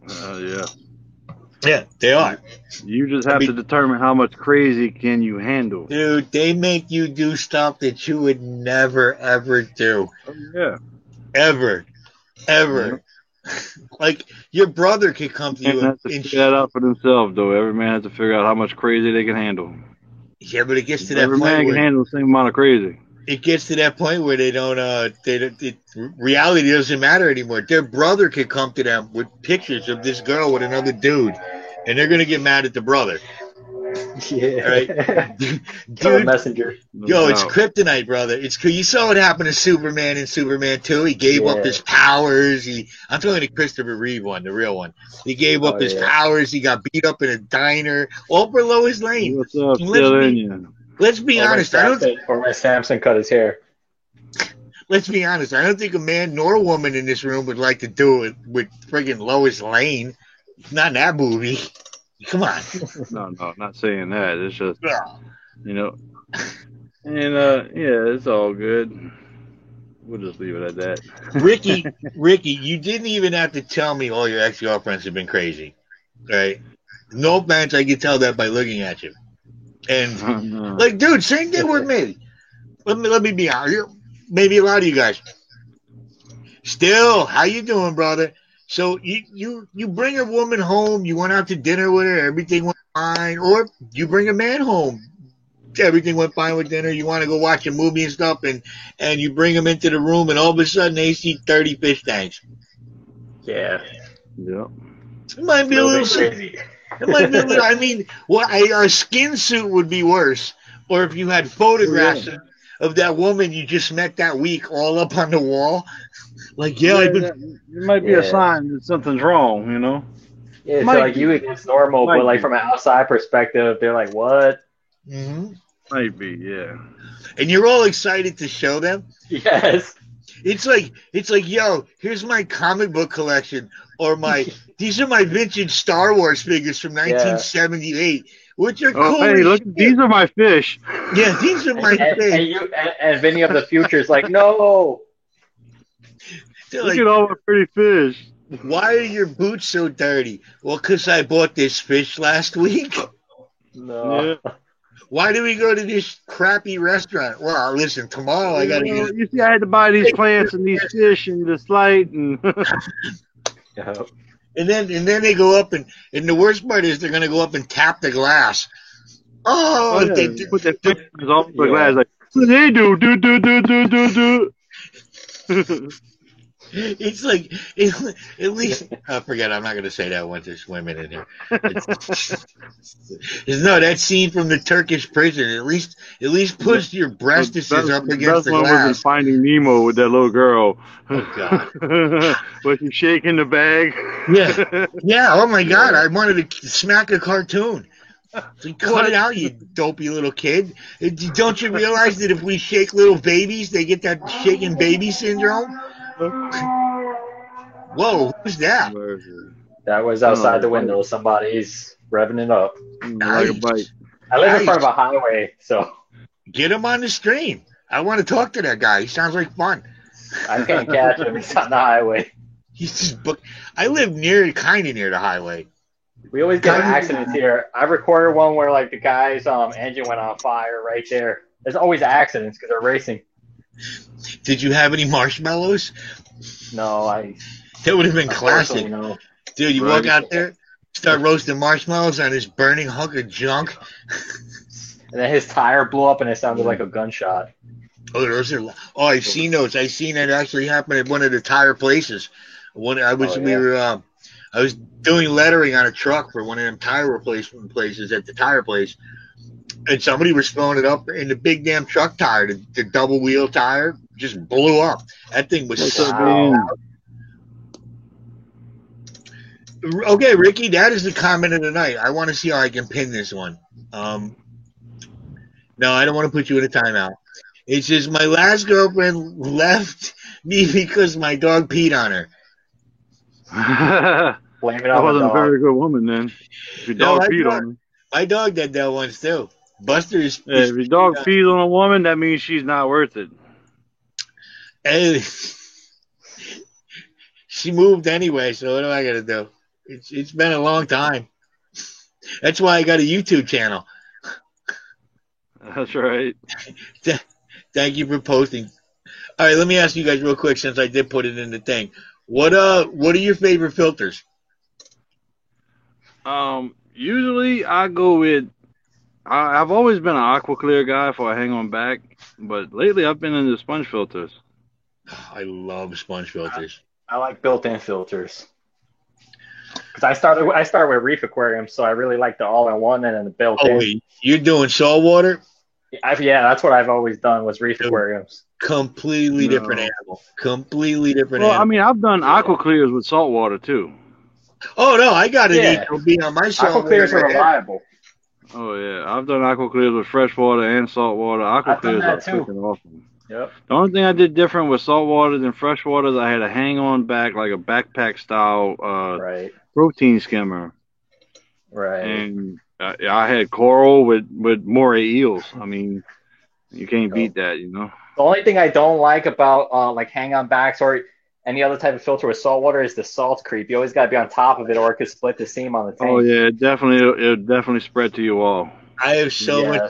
Yeah. Yeah, they are. You just have to determine how much crazy can you handle. Dude, they make you do stuff that you would never, ever do. Oh, yeah. Ever. Yeah. Like, your brother could come to you and figure that out for themselves, though. Every man has to figure out how much crazy they can handle. Yeah, but it gets to that point man can handle the same amount of crazy. It gets to that point where reality doesn't matter anymore. Their brother could come to them with pictures of this girl with another dude, and they're gonna get mad at the brother. Yeah. Right? Dude, messenger. Yo, it's kryptonite, brother. You saw what happened to Superman in Superman 2. He gave up his powers. I'm talking to Christopher Reeve one, the real one. He gave up his powers. He got beat up in a diner. All for Lois Lane. What's up? Let's be honest. Or Samson cut his hair. Let's be honest. I don't think a man nor a woman in this room would like to do it with friggin' Lois Lane. Not in that movie. Come on. No, I'm not saying that. It's just, you know. And, it's all good. We'll just leave it at that. Ricky, you didn't even have to tell me all your ex-girlfriends have been crazy. Right? No offense, I can tell that by looking at you. And, like, dude, same thing with me. Let me be honest. Maybe a lot of you guys. Still, how you doing, brother? So you bring a woman home, you went out to dinner with her, everything went fine, or you bring a man home, everything went fine with dinner, you want to go watch a movie and stuff, and you bring them into the room, and all of a sudden they see 30 fish tanks. Yeah. Yep. It might be a little crazy. It might be a little, I mean, a skin suit would be worse, or if you had photographs of that woman you just met that week all up on the wall. Like, it might be a sign that something's wrong, you know? Yeah, so like you think it's normal, but like from an outside perspective, they're like, what? Mm-hmm. Might be, yeah. And you're all excited to show them? Yes. It's like, yo, here's my comic book collection, or these are my vintage Star Wars figures from 1978, which are cool. Hey, look, these are my fish. Yeah, these are my fish. And Vinny of the Future is like, no. Look at all my pretty fish. Why are your boots so dirty? Well, because I bought this fish last week. No. Yeah. Why do we go to this crappy restaurant? Well, listen, tomorrow I got to get... You see, I had to buy these plants and these fish and this light and... And then they go up and the worst part is they're going to go up and tap the glass. They put their fingers off the glass like, what they do. It's like, at least, I forget, I'm not going to say that once there's women in here. No, that scene from the Turkish prison, at least push your breastises up against the glass. One was in Finding Nemo with that little girl. Oh, God. Was she shaking the bag? Yeah, oh, my God, I wanted to smack a cartoon. So cut it out, you dopey little kid. Don't you realize that if we shake little babies, they get that shaking baby syndrome? Whoa, who's that? That was outside the window. Somebody's revving it up. Like a bike. I live in front of a highway, so Get him on the stream. I want to talk to that guy. He sounds like fun. I can't catch him. He's on the highway. He's just I live kind of near the highway. We always get accidents here. I recorded one where like the guy's engine went on fire right there. There's always accidents because they're racing. Did you have any marshmallows? No, That would have been classic. No. Dude, you walk out there, start roasting marshmallows on this burning hunk of junk. And then his tire blew up and it sounded like a gunshot. Oh, I've seen those. I've seen that actually happen at one of the tire places. I was doing lettering on a truck for one of them tire replacement places at the tire place, and somebody was throwing it up in the big damn truck tire. The double wheel tire just blew up. That thing was so. Okay, Ricky, that is the comment of the night. I want to see how I can pin this one. No, I don't want to put you in a timeout. It says, my last girlfriend left me because my dog peed on her. Blame it That on the wasn't a dog. very good woman then. If your dog peed on me. My dog did that once, too. Buster is... Yeah, if your dog pees on a woman, that means she's not worth it. Hey, she moved anyway, so what am I going to do? It's been a long time. That's why I got a YouTube channel. That's right. Thank you for posting. All right, let me ask you guys real quick since I did put it in the thing. What are your favorite filters? Usually I go with. I've always been an aqua clear guy for a hang on back, but lately I've been into sponge filters. I love sponge filters. I like built-in filters. Because I started with reef aquariums, so I really like the all-in-one and then the built-in. Oh, wait, you're doing saltwater? Yeah, that's what I've always done was reef aquariums. Completely different animal. Completely different Well, animal. I mean, I've done aqua clears with salt water too. Oh, no, I got an Yeah. HOB on my Aqua saltwater. clears are reliable. Oh yeah, I've done aqua clears with fresh water and salt water. Aqua I've done clears are that, too. freaking awesome. Yep. The only thing I did different with salt water than fresh water is I had a hang on back, like a backpack style Right. protein skimmer. Right. And I had coral with moray eels. I mean, you can't beat that, you know. The only thing I don't like about like hang-on backs or any other type of filter with salt water is the salt creep. You always got to be on top of it, or it could split the seam on the tank. Oh yeah, it definitely spread to you all. I have so Yeah.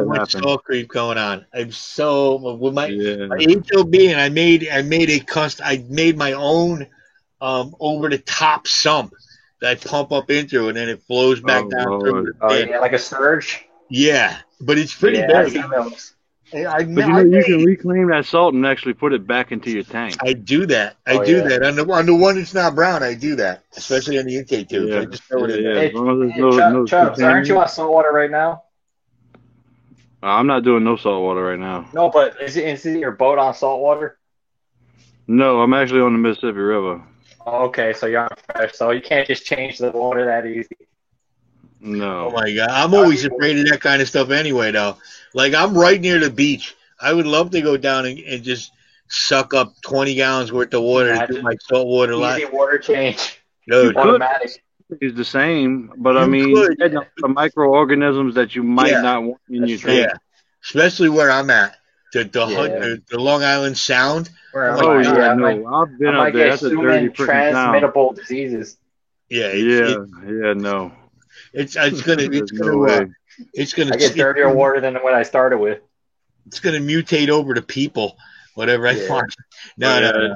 much salt creep going on. I'm so with my Yeah. HOB, and I made my own over the top sump that I pump up into, and then it flows back Oh, down Lord. through the Oh, thing. yeah, like a surge. Yeah, but it's pretty Yeah, I've big. seen those. I But you know, you can reclaim that salt and actually put it back into your tank. I do that. Oh, I do yeah. that on the one that's not brown. I do that, especially on the intake tubes. Yeah. I just throw it in Yeah. there. As long as Hey, there's no Chubbs, aren't you contaminants. on salt water right now? I'm not doing no salt water right now. No, but is your boat on salt water? No, I'm actually on the Mississippi River. Oh, okay, so you're on fresh, so you can't just change the water that easy. Oh No. my god, I'm always afraid of that kind of stuff anyway. Though, like I'm right near the beach. I would love to go down and just suck up 20 gallons worth of water to do my saltwater Easy life. water change, Dude, could. automatic. It's the same, but I You mean, could. the microorganisms that you might Yeah. not want in That's your true. tank. yeah, especially where I'm at, Yeah. the Long Island Sound. Where Oh, Oh yeah, yeah, I might, no, I've been I up might there. get That's a dirty human freaking town. transmittable diseases. Yeah, No. it's There's no gonna way. it's gonna I get dirtier water than what I started with. it's gonna mutate over to people, whatever I Yeah. find. No.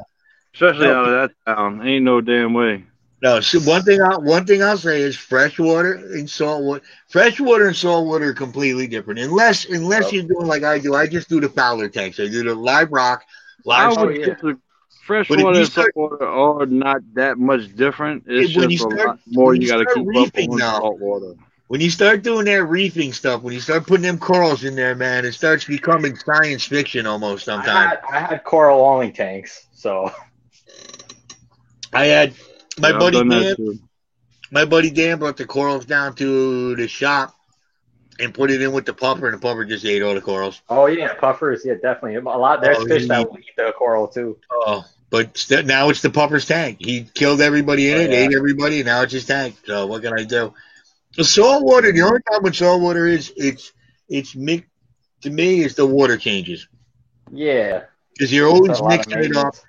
Especially No. out of that town, ain't no damn way. No, so one thing I'll say is freshwater and saltwater. Freshwater and saltwater are completely different. Unless you're doing like I do. I just do the Fowler tanks. I do the live rock, live. I would yeah. get the fresh But if water you and start- saltwater are not that much different. It's When just you a start- lot more when you you got to start keep reefing up on now- salt water. When you start doing that reefing stuff, when you start putting them corals in there, man, it starts becoming science fiction almost sometimes. I had coral only tanks, so I had my Yeah, I've buddy done that Dan. too. My buddy Dan brought the corals down to the shop and put it in with the puffer, and the puffer just ate all the corals. oh yeah, puffers, yeah, definitely a lot. There's Oh, fish he- that will eat the coral too. Oh, But now it's the pupper's tank. He killed everybody in Oh, it, yeah. ate everybody, and now it's his tank. So what can I do? The salt water. The only problem with salt water is it's mixed. To me, is the water changes Yeah. because you're It's a always lot of mixing it up, maintenance.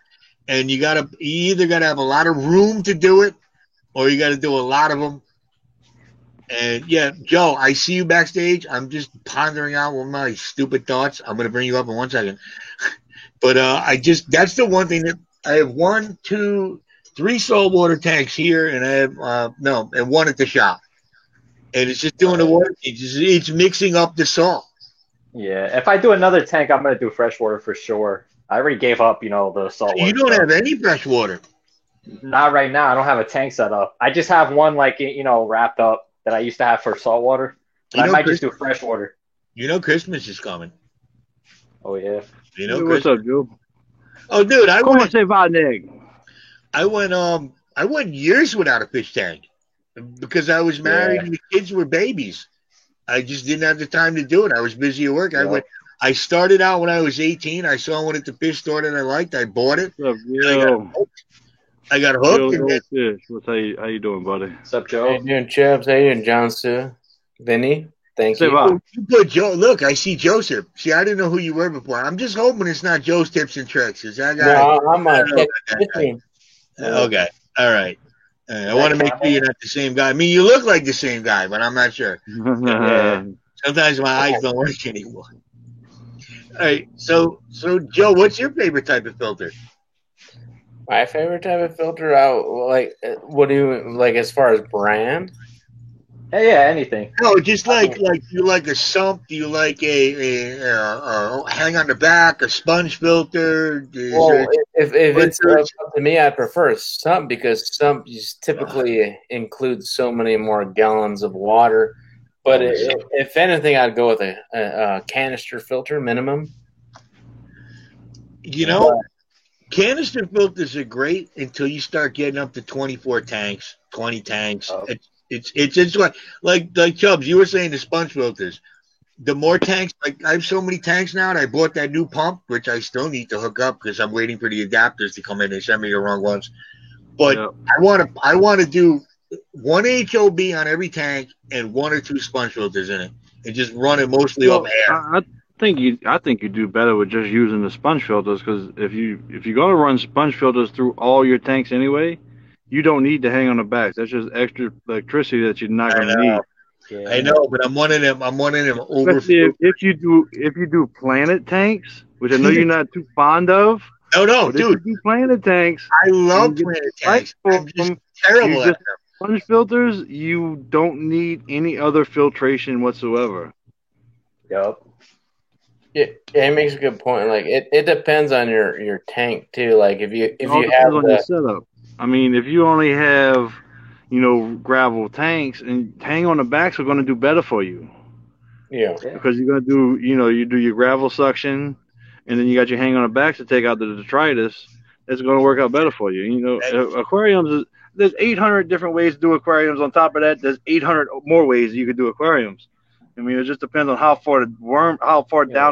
and you either gotta have a lot of room to do it, or you gotta do a lot of them. And yeah, Joe, I see you backstage. I'm just pondering out with my stupid thoughts. I'm gonna bring you up in 1 second. But that's the one thing that I have 1, 2, 3 saltwater tanks here, and I have and one at the shop. And it's just doing the water. It's mixing up the salt. Yeah. If I do another tank, I'm gonna do freshwater for sure. I already gave up, the salt You water don't stuff. have any fresh water. Not right now. I don't have a tank set up. I just have one wrapped up that I used to have for saltwater. But You I know, might just do freshwater. You know Christmas is coming. Oh yeah. You know Hey, what's Christmas. up, Joe? Oh, dude, Como se va, Nick? I went years without a fish tank because I was married Yeah. and the kids were babies. I just didn't have the time to do it. I was busy at work. Yeah. I started out when I was 18. I saw one at the fish store that I liked. I bought it. What's up, And Joe? I got Joe hooked. And then, Goldfish. How you doing, buddy? What's up, How Joe? you doing, Chubbs? How you doing, John Sue? Vinny? Thank Say you. va. you put Joe. Look, I see Joseph. See, I didn't know who you were before. I'm just hoping it's not Joe's Tips and Tricks. Is that guy? No, I'm I don't know Tech about that guy. Fishing. Okay. All right. I want to make sure you're not the same guy. I mean, you look like the same guy, but I'm not sure. Yeah. Sometimes my eyes don't work anymore. All right. So Joe, what's your favorite type of filter? My favorite type of filter out, what do you like as far as brand? Hey, yeah, anything. No, just like do you like a sump? Do you like a hang on the back, a sponge filter? Well, if it's up to me, I prefer sump because sump typically includes so many more gallons of water. But if anything, I'd go with a canister filter minimum. Canister filters are great until you start getting up to 24 tanks, 20 tanks. Oh. It's like Chubbs, you were saying the sponge filters. The more tanks, like I have so many tanks now, and I bought that new pump, which I still need to hook up because I'm waiting for the adapters to come in. They sent me the wrong ones. But Yeah. I want to do one HOB on every tank and 1 or 2 sponge filters in it, and just run it mostly Well, up air. I think you do better with just using the sponge filters because if you're gonna run sponge filters through all your tanks anyway, you don't need to hang on the backs. That's just extra electricity that you're not gonna need. Yeah. I know, but I'm wanting them over. Especially if you do planet tanks, which I know you're not too fond of. No, But if dude, you do planet tanks, I love you get planet right tanks. I'm just from terrible you at just- them. sponge filters, you don't need any other filtration whatsoever. Yep. Yeah, it makes a good point. Like it depends on your tank too. Like if It you all have depends on your the setup. I mean, if you only have, gravel tanks, and hang on the backs are going to do better for you yeah. because you're going to do, you do your gravel suction, and then you got your hang on the backs to take out the detritus. It's going to work out better for you. Aquariums, there's 800 different ways to do aquariums. On top of that, there's 800 more ways you could do aquariums. I mean, it just depends on how far down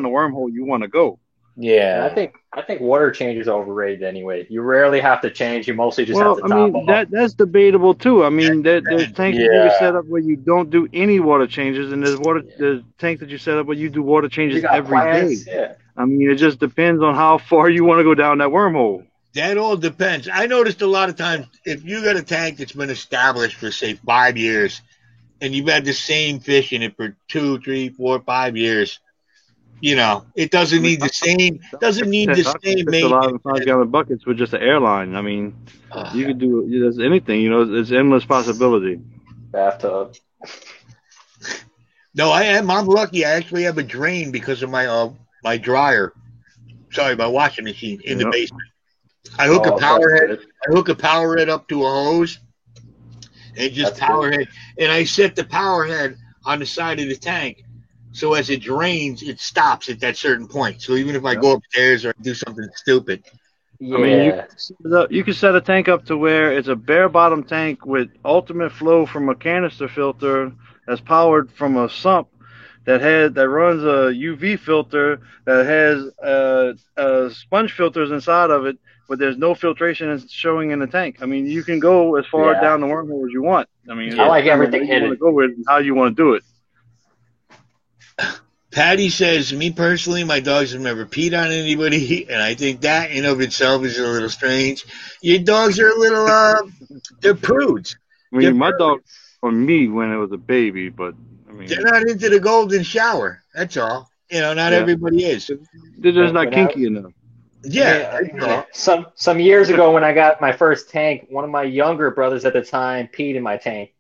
the wormhole you want to go. Yeah. And I think water change is overrated anyway. You rarely have to change. You mostly just have to top up. That's debatable too. I mean, there's tanks that you Yeah. can set up where you don't do any water changes, and there's tanks that you set up where you do water You changes got every day. plants, yeah. I mean, it just depends on how far you want to go down that wormhole. That all depends. I noticed a lot of times if you got a tank that's been established for say 5 years, and you've had the same fish in it for 2, 3, 4, 5 years, it doesn't need the same. Doesn't need the same Fish a lot of maintenance. 5-gallon buckets with just an airline. I mean, you could do there's anything. There's endless possibility. Bathtub. No, I'm lucky. I actually have a drain because of my dryer. Sorry, my washing machine in the Yep. basement. I hook a Oh, power that's head. good. I hook a power head up to a hose, and just That's power good. head. And I set the power head on the side of the tank, so as it drains, it stops at that certain point. So even if I go upstairs or do something stupid, Yeah. I mean, you can set a tank up to where it's a bare bottom tank with ultimate flow from a canister filter that's powered from a sump that runs a UV filter that has sponge filters inside of it but there's no filtration showing in the tank. I mean, you can go as far Yeah. down the wormhole as you want. I mean, I like everything you want to hidden. go with and how you want to do it. Patty says, me personally, my dogs have never peed on anybody, and I think that in of itself is a little strange. Your dogs are a little, they're prudes. I mean, my dog on me when it was a baby, but I mean, They're not into the golden shower. That's all. You know, not Yeah. everybody is. they're just not When kinky enough. Yeah. that's all. Some years ago when I got my first tank, one of my younger brothers at the time peed in my tank.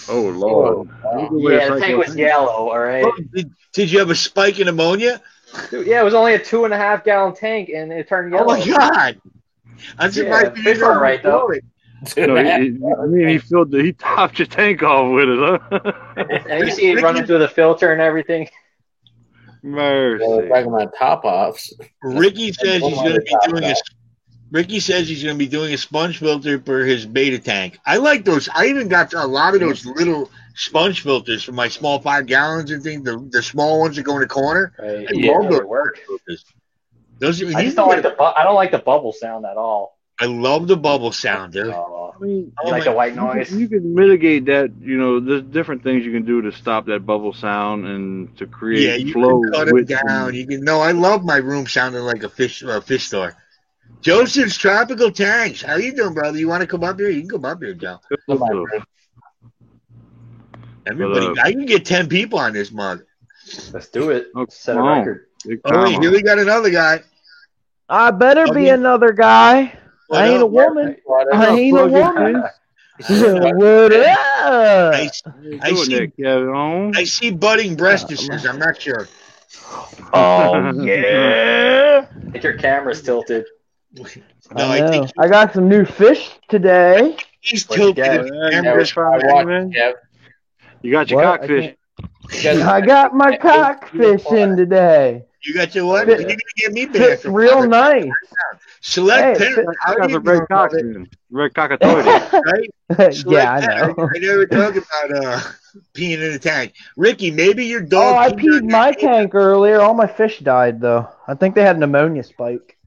Oh Lord. Yeah, the tank was yellow. All right. Oh, did you have a spike in ammonia? Yeah, it was only a 2.5 gallon tank, and it turned yellow. Oh, my God. I'm surprised you fish didn't are right, though. blow it. No, he topped your tank off with it, huh? And you see it running through the filter and everything. Mercy. Talking about top offs. Ricky says he's going to be doing a. Ricky says he's going to be doing a sponge filter for his beta tank. I like those. I even got a lot of those little sponge filters for my small 5 gallons and things. The small ones that go in the corner. Right. I Yeah, love those they work. filters. Those are, I just don't like I don't like the bubble sound at all. I love the bubble sound, dude. I mean, You like the white noise? you can mitigate that. You know, there's different things you can do to stop that bubble sound and to Yeah, create you flow. can cut it with down. You can. No, I love my room sounding like a fish store. Joseph's Tropical Tanks. How you doing, brother? You want to come up here? You can come up here, Joe. Everybody, I can get 10 people on this mug. Let's do it. Oh, Set a come on. record. Oh, wait, here we got another guy. I better be Okay. another guy. What I ain't up? a woman. What I ain't a woman. What up? I I see- see. I see budding breastises. I'm not sure. Oh yeah. I think your camera's tilted. No, I I know. think I got some new fish today. he's What you tilted. got? And I just- watched Kev. You got your What? cockfish. I got my cockfish in today. You got your what? Fit- You're gonna get me back. Fits real nice. Select Hey, Penn. fit- How That's you a red doing, cock, brother? man. Red cockatoid. Right? Yeah, I Select know. Penn. I never talk about peeing in a tank. Ricky, maybe your Oh, dog. I peed on peed your my tank. tank earlier. All my fish died though. I think they had an pneumonia spike.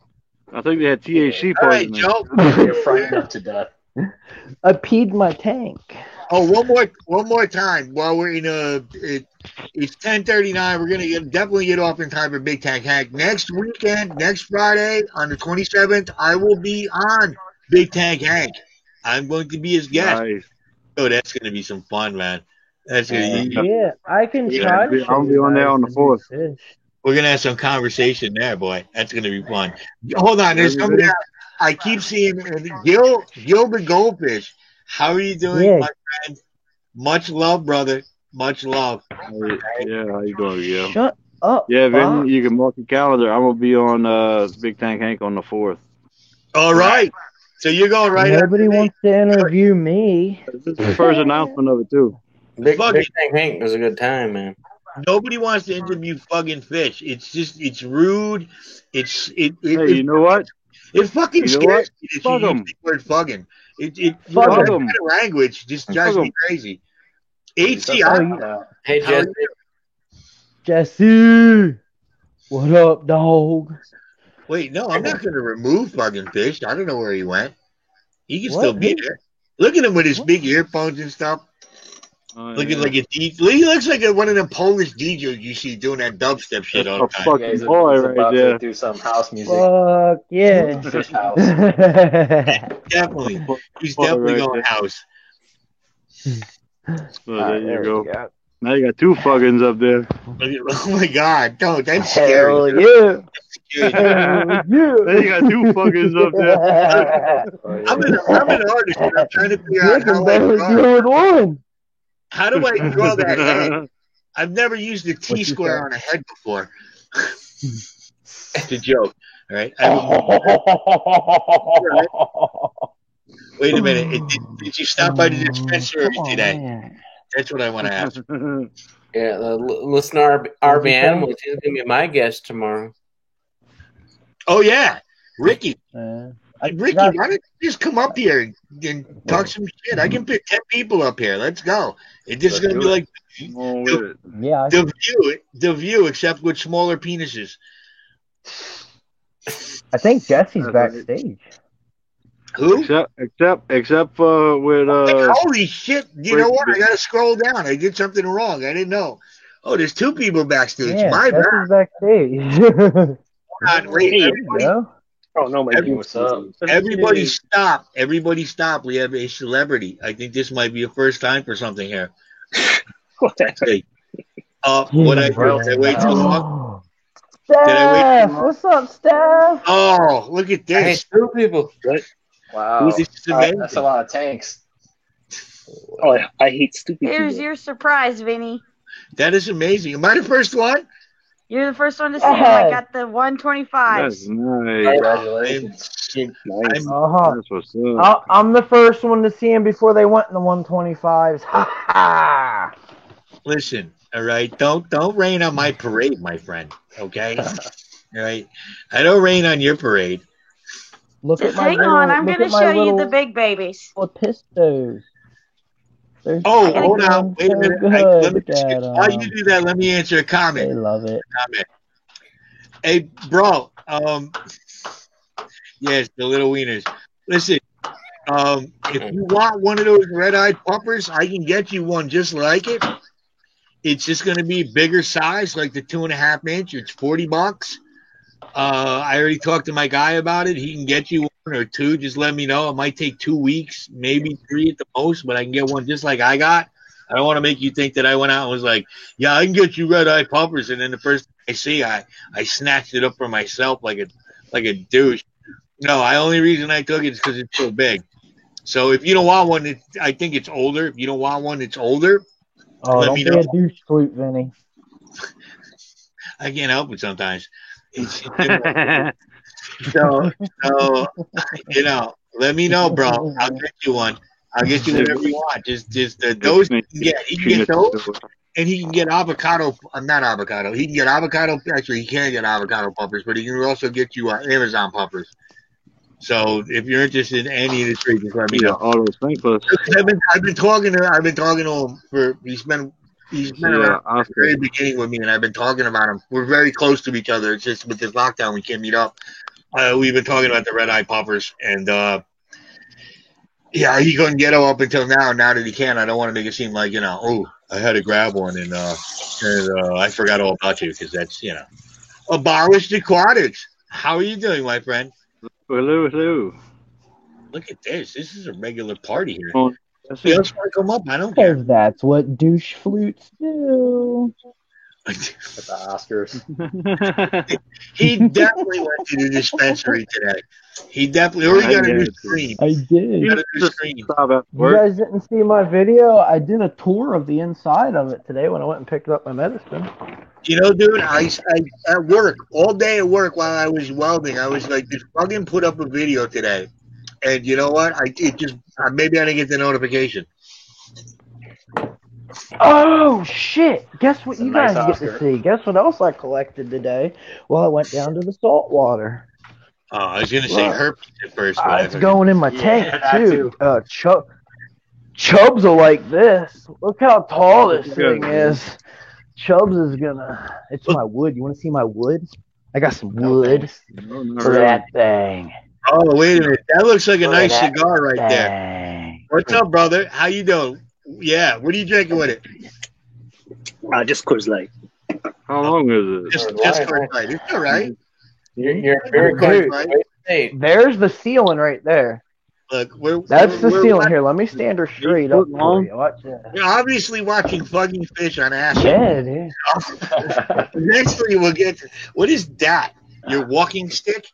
I think they had THC All right, poisoning. Joe. You're frightened them to death. I peed my tank. Oh, one more time. While we're in it's 10:39. We're gonna definitely get off in time for Big Tank Hank. Next weekend, next Friday on the 27th, I will be on Big Tank Hank. I'm going to be his guest. Nice. Oh, that's gonna be some fun, man. That's gonna be. Yeah, I can Yeah, try to. I'll be on there on the 4th. Fish. We're gonna have some conversation there, boy. That's gonna be fun. Hold on, there's somebody else. I keep seeing Gil the Goldfish. How are you doing, Yeah. my friend? Much love, brother. Much love. Yeah, how you doing, Gil? Shut up. Yeah, Bob. Vin, you can mark your calendar. I'm gonna be on Big Tank Hank on the 4th. All right. So you're going right Nobody after me. wants to interview me. This is the first announcement of it too. Big Fuck Big it. Tank Hank was a good time, man. Nobody wants to interview fucking fish. It's rude. Hey, you know what? It fucking You know scares what? me that Fuck you 'em. use the word fucking. It Fuck that 'em. kind of language just drives Fuck me 'em. crazy. HC, Oh, I- you- Hey, How Jesse. are Jesse, what up, dog? wait, no, I'm not going to remove fucking fish. I don't know where he went. He can What? still be there. Look at him with his big earphones and stuff. Looking like a DJ. He looks like one of them Polish DJs you see doing that dubstep shit all the That's a time. fuck- You guys boy are right about there. to do some house music. Fuck yeah. Fish house. Definitely. He's Boy definitely right going there. house. So there you we go. Now you got 2 fuckings up there. Oh my God. Don't. That's Hell scary. yeah. Scary. Hell Now you got 2 fuckings up there. yeah. Oh, yeah. I'm an artist. And I'm trying to figure You out can how I barely draw. do it one. How do I draw that head? I've never used a What you T-square say? on a head before. It's a joke. All right. Wait a minute. Did you stop by the dispensary Come on, today? man. That's what I want to ask. Yeah, listen to RB What'd you say? Animals. He's going to be my guest tomorrow. Oh, yeah. Ricky. Ricky, got- why don't you just come up here and talk some shit? I can put 10 people up here. Let's go. It's just Let's going to do be it. like On with it. Yeah, the view, except with smaller penises. I think Jesse's That's right. backstage. Who? Except for with Holy shit! You know what? I gotta scroll down. I did something wrong. I didn't know. Oh, there's two people backstage. Yeah, My bad. Jesse's backstage. Wait, There everybody, you go. Oh no, my Every- What's up? everybody stop. Everybody stop. We have a celebrity. I think this might be a first time for something here. What the heck? Hey. What I did I wait too long? Steph, I wait too long? what's up, Steph? Oh, look at Hey, this. two people. Wow. This is amazing. That's a lot of tanks. Oh, I hate stupid Here's people. your surprise, Vinny. That is amazing. Am I the first one? You're the first one to see him. I got the 125s. that's nice. Congratulations. Nice. Uh-huh. That's what's up. I'm the first one to see him before they went in the 125s. Ha ha! Listen, all right. Don't rain on my parade, my friend. Okay. All right. I don't rain on your parade. Look Just at my hang little, on. I'm look going to at my show you the little big babies. pistos. They're Oh, so hold on. Wait a minute. good. Let me Look at while you 'em. do that, let me answer a They comment. love it. Hey, bro. Yes, the little wieners. Listen, if you want one of those red-eyed puppers, I can get you one just like it. It's just going to be bigger size, like the 2.5 inch. It's $40. I already talked to my guy about it. He can get you one or two. Just let me know. It might take 2 weeks, maybe 3 at the most, but I can get one just like I got. I don't want to make you think that I went out and was like, yeah, I can get you red-eye puppers. And then the first thing I see, I snatched it up for myself like a douche. No, the only reason I took it is because it's so big. So if you don't want one, I think it's older. If you don't want one, it's older. Oh, Let don't me be know. a douche flute, Vinny. I can't help it sometimes. So, you know, let me know, bro. I'll get you one. I'll get you whatever you want. Just those he can get. He can get those, and he can get avocado. Not avocado. He can get avocado. Actually, he can't get avocado puppers, but he can also get you Amazon puppers. So if you're interested in any of the three, just let me know. All those thankless. I've been talking to him for he's been around at the very beginning with me, and I've been talking about him. We're very close to each other. It's just with this lockdown we can't meet up. We've been talking about the red-eye poppers, and yeah, he couldn't get them up until now. Now that he can, I don't want to make it seem like, oh, I had to grab one and I forgot all about you, because that's, Abolished Aquatics. How are you doing, my friend? Hello. Look at this. This is a regular party here. Oh, If you else want to come up, I don't care. Because that's what douche flutes do. At the Oscars. He definitely went to the dispensary today. He definitely, or he got a new screen. I He did. got a new screen. You guys didn't see my video? I did a tour of the inside of it today when I went and picked up my medicine. Dude, I at work, all day at work while I was welding, I was like, just fucking put up a video today. And you know what? Maybe I didn't get the notification. Oh, shit. Guess what It's a you nice guys get Oscar. to see? Guess what else I collected today? Well, I went down to the salt water. Oh, I was going to say Look. herpes at first. But It's going in my Yeah, tank, that too. Chubs are like this. Look how tall this thing is. Chubbs is gonna. It's my wood. You want to see my wood? I got some wood. Look at that thing. Oh, wait a minute. That looks like a Look at nice that cigar right there. Dang. What's up, brother? How you doing? Yeah, what are you drinking with it? Just Coors Light. How long is it? Just Coors Light. It's all right. You're very good. Right. Hey, There's the ceiling right there. Look, That's the we're ceiling. Here, let me stand her straight up for you. Watch that. We're obviously watching fucking fish on acid. Yeah, it is. Eventually we'll get to, what is that? Your walking stick?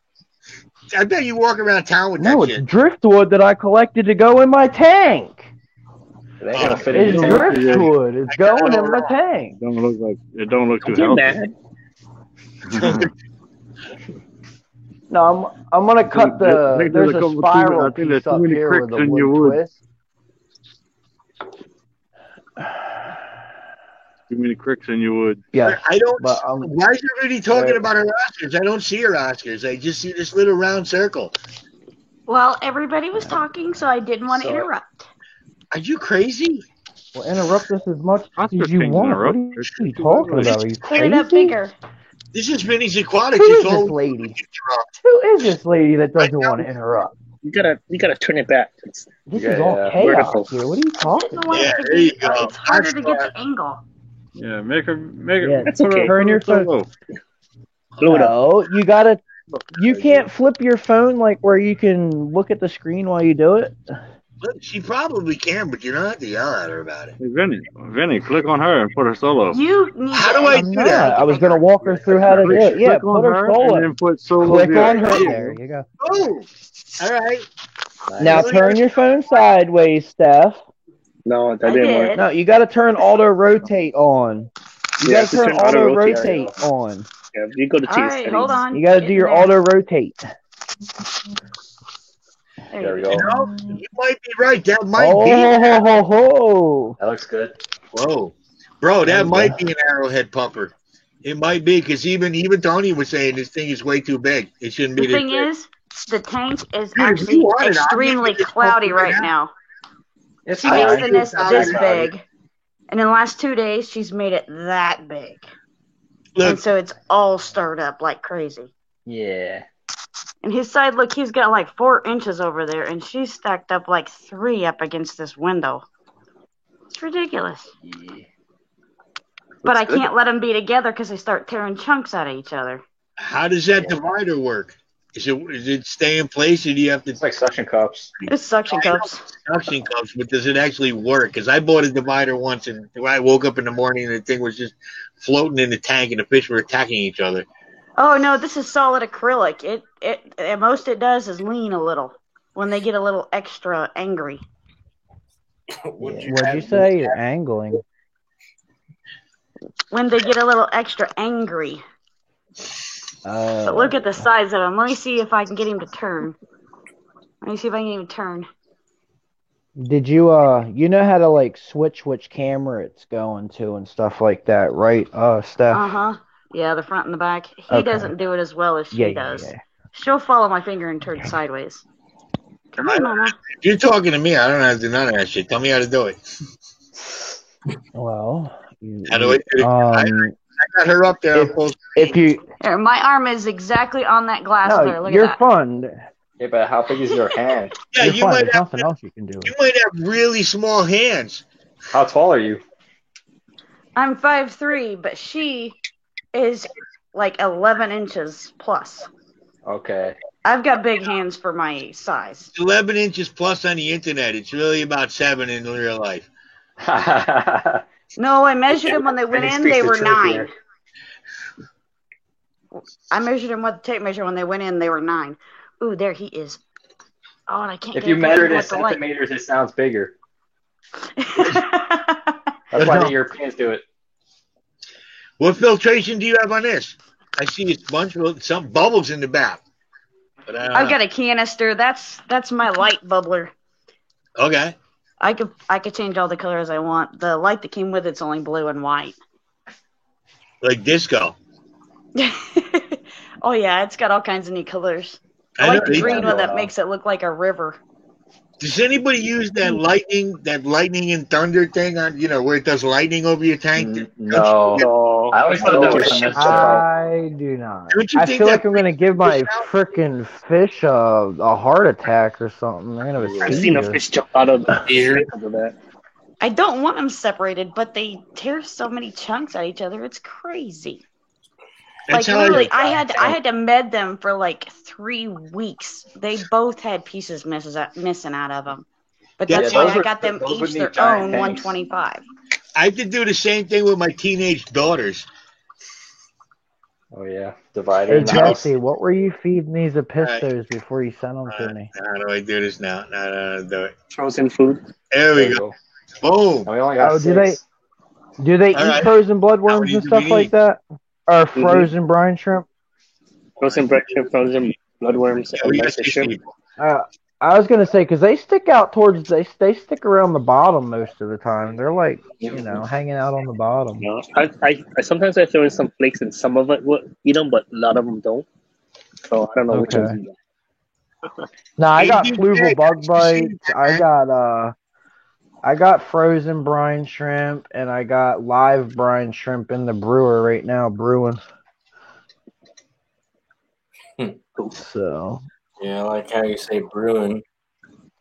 I bet you walk around town with No, that it's shit. driftwood that I collected to go in my tank. It ain't gonna fit in It's your tank. driftwood. It's going in my tank. It don't look too You're healthy. mad. No, I'm gonna cut I think there's there's a a couple spiral I think piece there's too up many here with cricks a in your wood wood. twist. Too many cricks in your wood. Yeah, I don't. but Why is everybody talking about her Oscars? I don't see her Oscars. I just see this little round circle. Well, everybody was talking, so I didn't want to interrupt. Are you crazy? well, interrupt us as much Oscar as you can't want. interrupt. What are you talking about? Are you Put it up crazy? bigger. This is Vinny's Aquatics. Who It's is this all lady? Who is this lady that doesn't want to interrupt? You gotta turn it back. This Yeah, is all yeah. chaos Vertical. here. What are you talking The about? one Yeah, to there be- you go. It's harder That's to get smart. the angle. Yeah, make her. Yeah, That's okay. turn your phone. Low. Blow it up. No, you can't flip your phone like where you can look at the screen while you do it. Look, she probably can, but you don't have to yell at her about it. Hey, Vinny, click on her and put her solo. You need How to do I I'm do not. that? I was gonna walk her through how to do it. Yeah, Click on put her her solo. and then put solo. Click there. on her. There you go. Oh, all right. Now turn your phone sideways, Steph. No, that I didn't did. work. No, you got to turn auto rotate on. You Yeah, got to turn auto rotate on. Yeah, you go to All T right, settings. hold on. You got to do Getting your there. auto rotate. There we You go. know, you might be right. That might Oh, be. ho, ho, ho. That looks good. Whoa, bro, There that you might go. be an arrowhead pumper. It might be because even Tony was saying this thing is way too big. It shouldn't be The this thing big. is, the tank is Dude, if you actually want it, I'll extremely give you this cloudy pump right right now. It's She I makes like the it. nest I this like it. big, and in the last 2 days, she's made it that big. And Look, so it's all stirred up like crazy. Yeah. And his side, look, he's got like 4 inches over there, and she's stacked up like 3 up against this window. It's ridiculous. Yeah. But I Looks good. can't let them be together because they start tearing chunks out of each other. how does that Yeah. divider work? Is it stay in place, or do you have to It's like suction cups. It's suction cups. suction cups? But does it actually work? Because I bought a divider once, and when I woke up in the morning, and the thing was just floating in the tank, and the fish were attacking each other. Oh no, this is solid acrylic. It most it does is lean a little when they get a little extra angry. What'd you say? You're angling. When they get a little extra angry. But look at the size of him. Let me see if I can get him to turn. Let me see if I can get him to turn. Did you you know how to like switch which camera it's going to and stuff like that, right? Steph. Yeah, the front and the back. He Okay. doesn't do it as well as she does. Yeah. She'll follow my finger and turn sideways. Come on, Mama. If you're talking to me, I don't have to do none of that shit. Tell me how to do it. Well, How do I do it? I got her up there. if you Here, my arm is exactly on that glass there. no, Look you're at that. fun. Yeah, but how big is your hand? Yeah, You're you fun. might There's have nothing else you can do. you might have really small hands. How tall are you? I'm 5'3", but she is like 11 inches plus. Okay. I've got big hands for my size. 11 inches plus on the internet. It's really about 7 in real life. No, I measured them when they went Vinny in. speaks They the were truth 9. here. I measured him with the tape measure when they went in. They were 9. Ooh, there he is. Oh, and I can't If get you a measure it picture in with the light. centimeters, it sounds bigger. I That's why the Europeans do it. What filtration do you have on this? I see a bunch of some bubbles in the back. But I've got a canister. That's my light bubbler. Okay. I could change all the colors I want. The light that came with it's only blue and white. Like disco. Oh yeah, it's got all kinds of neat colors. I I like know the they- green one that going on. makes it look like a river. Does anybody use that lightning and thunder thing on where it does lightning over your tank? No. No. I always thought that was a myth. I do not. Don't you I think feel that like I'm gonna give my frickin' fish a heart attack or something. They're gonna have a I've seen a seizure. fish jump out of the air because of that. I don't want them separated, but they tear so many chunks at each other. It's crazy. That's Like how literally, I had to med them for like 3 weeks. They both had pieces missing out of them. But that's Yeah, why those I were- got them those would each need their giant own tanks. 125. I have to do the same thing with my teenage daughters. Oh yeah, divider. Hey in the house. Jesse, what were you feeding these epistos before you sent them to me? How do I do this now? No, do it. Frozen food. There There we you go. go. Boom. And we only got Oh, 6. do they All eat right. frozen How bloodworms many and do stuff we like need? that? Or frozen brine shrimp? Frozen breakfast, frozen bloodworms, Yeah, and we got mysis 6 shrimp. people. I was gonna say because they stick out towards they stick around the bottom most of the time. They're like hanging out on the bottom. No, I sometimes I throw in some flakes and some of it will eat them, but a lot of them don't. So I don't know which ones Okay. you got. No, I got ABJ, fluval bug bites. man. I got frozen brine shrimp and I got live brine shrimp in the brewer right now brewing. So. Yeah, I like how you say brewing.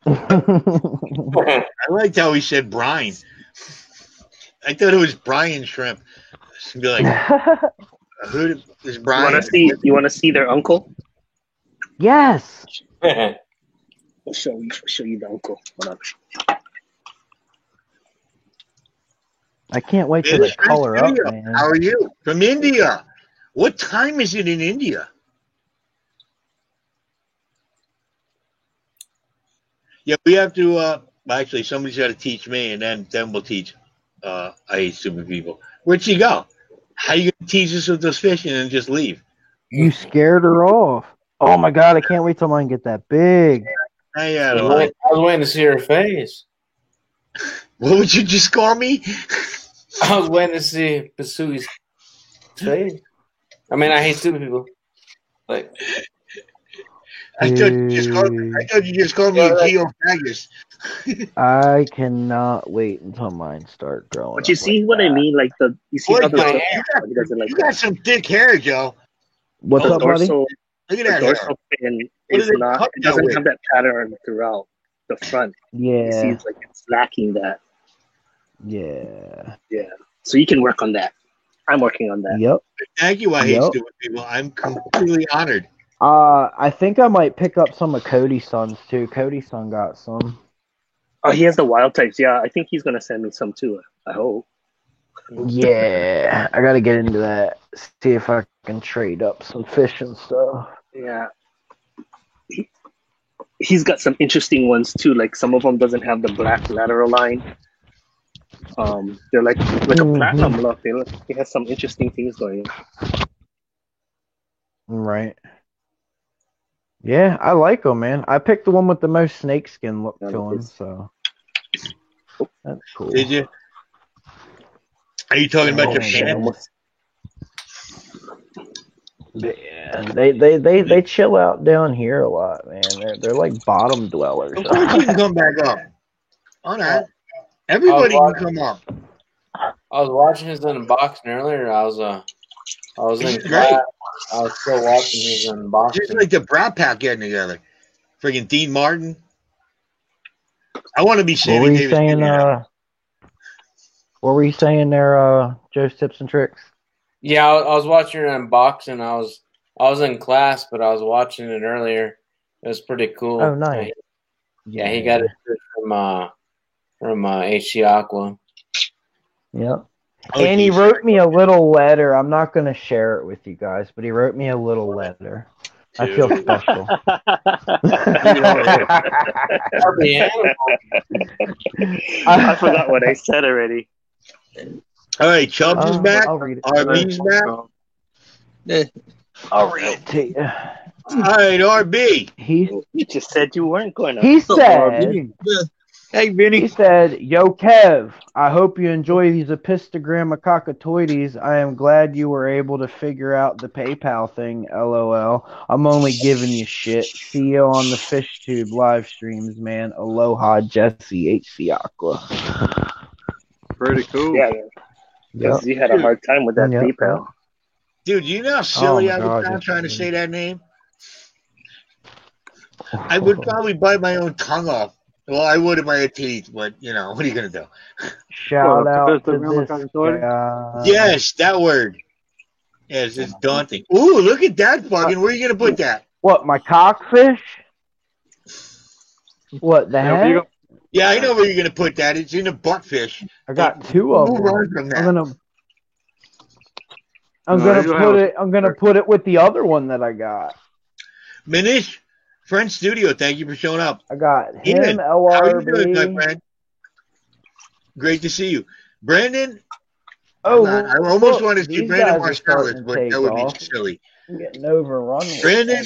I liked how he said brine. I thought it was Brian Shrimp. Be like, who is Brian? You want to see their uncle? Yes. I'll show you the uncle. Hold on. I can't wait till they color up, man. How are you? From India. What time is it in India? Yeah, we have to. Actually, somebody's got to teach me, and then we'll teach. I hate stupid people. Where'd she go? How you gonna tease us with those fish and then just leave? You scared her off. Oh my god! I can't wait till mine get that big. I was waiting to see her face. What would you just call me? I was waiting to see Basui's face. I mean, I hate stupid people. Like, I thought you just called me a geophagus. I cannot wait until mine start growing. But you see what I mean? Like you see how the you got some thick hair, Joe. What's up, buddy? Look at that dorsal fin it doesn't have that pattern throughout the front. Yeah. You see, it's lacking that. Yeah. Yeah. So you can work on that. I'm working on that. Yep. Thank you. I hate stupid people. I'm completely honored. I think I might pick up some of Cody's sons too. Cody's son got some. Oh, he has the wild types. Yeah, I think he's gonna send me some too. I hope. Yeah, I gotta get into that. See if I can trade up some fish and stuff. Yeah. He's got some interesting ones too. Like some of them doesn't have the black lateral line. They're like a platinum look. He has some interesting things going on. Right. Yeah, I like them, man. I picked the one with the most snakeskin look to him, so that's cool. Did you? Are you talking about your fan? Yeah, they chill out down here a lot, man. They're like bottom dwellers. Of course you can come back up. All right. Everybody can come up. I was watching his unboxing earlier. I was in class. I was still watching his unboxing. Just like the Brat Pack getting together. Friggin' Dean Martin. I want to be saving What were you saying there, Joe's Tips and Tricks? Yeah, I was watching your unboxing. I was in class, but I was watching it earlier. It was pretty cool. Oh, nice. Yeah, he got it from HC Aqua. Yep. And he wrote me a little letter. I'm not going to share it with you guys, but he wrote me a little letter. I feel special. I forgot what I said already. All right, Chubbs is back. I'll read it. RB's back. I'll read it to you. All right, RB. You just said you weren't going to. He said... Hey, Vinny. He said, "Yo, Kev, I hope you enjoy these Epistogramma cockatoides. I am glad you were able to figure out the PayPal thing, LOL. I'm only giving you shit. See you on the FishTube live streams, man. Aloha, Jesse, HC Aqua." Pretty cool. Yeah, you had a hard time with that PayPal. Dude, you know how silly I was now trying to say that name? I would probably bite my own tongue off. Well, I would if I had teeth, but, what are you going to do? Shout out to this guy. Yes, that word. Yes, it's daunting. Ooh, look at that fucking. Where are you going to put that? What, my cockfish? What, the heck? Yeah, I know where you're going to put that. It's in a buttfish. I got two of them. From that? I'm gonna put it with the other one that I got. Minish? Friend Studio, thank you for showing up. I got him, Ian, LRB. How are you doing, my friend? Great to see you. Brandon? I almost want to see Brandon Marcellus, but that would be silly. I'm getting overrun. Brandon?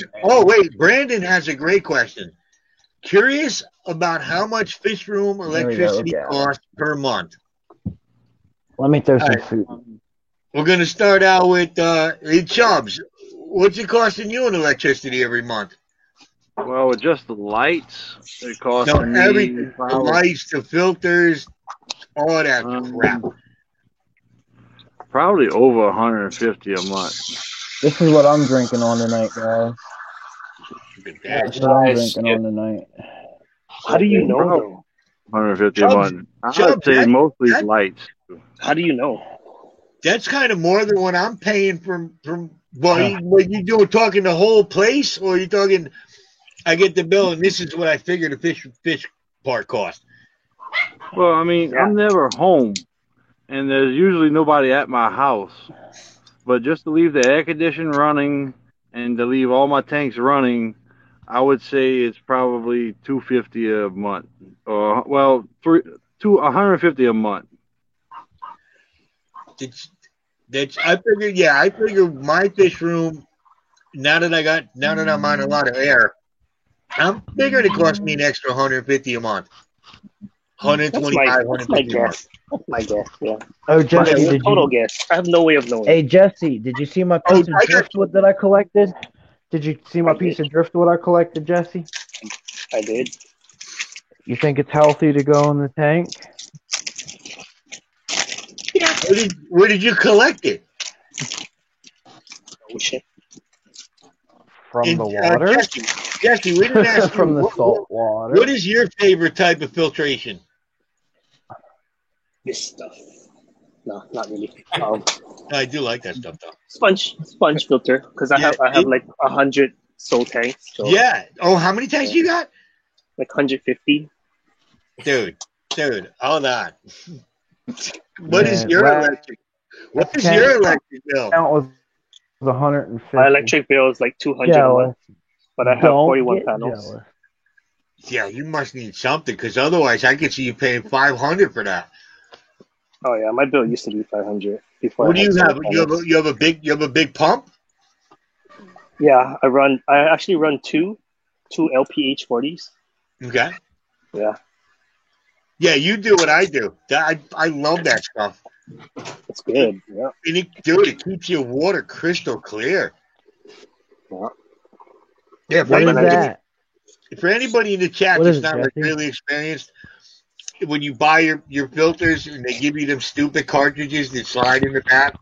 Brandon has a great question. Curious about how much fish room electricity costs per month. Let me throw some food. We're going to start out with Chubbs. What's it costing you in electricity every month? Well, with just the lights, it costs me everything. The lights, the filters, all that crap. Probably over $150 a month. This is what I'm drinking on tonight, guys. That's what I'm drinking on tonight. How do you know though? 150 a month. I'd say mostly lights. How do you know? That's kind of more than what I'm paying from. What you doing? Talking the whole place, or you talking? I get the bill, and this is what I figure the fish part cost. Well, I mean, I'm never home, and there's usually nobody at my house. But just to leave the air conditioner running and to leave all my tanks running, I would say it's probably $250 a month, or well, $150 a month. I figure my fish room. Now that I'm on a lot of air, I'm figuring it costs me an extra $150 a month. 125, That's my guess. That's my guess. Yeah. Oh, Jesse, total guess. I have no way of knowing. Hey, Jesse, did you see my piece of driftwood that I collected? Did you see my piece of driftwood I collected, Jesse? I did. You think it's healthy to go in the tank? Yeah. Where did you collect it? Ocean. From the water? Jesse, we didn't ask from you, the salt water. What is your favorite type of filtration? This stuff. No, not really. I do like that stuff though. Sponge filter, because I have like 100 soul tanks. So yeah. Oh, how many tanks you got? Like 150. Dude, hold on. What is your electric? What is your electric bill? That was 150. My electric bill is like 200 a month, but I have 41 panels. Jealous. Yeah, you must need something, because otherwise I could see you paying $500 for that. Oh yeah, my bill used to be 500 before. What do you have? You have a big pump? Yeah, I actually run two LPH 40s. Okay. Yeah. Yeah, you do what I do. I love that stuff. It's good. Yeah. And it keeps your water crystal clear. Yeah. What is that? For anybody in the chat that's not really experienced, when you buy your filters and they give you them stupid cartridges that slide in the back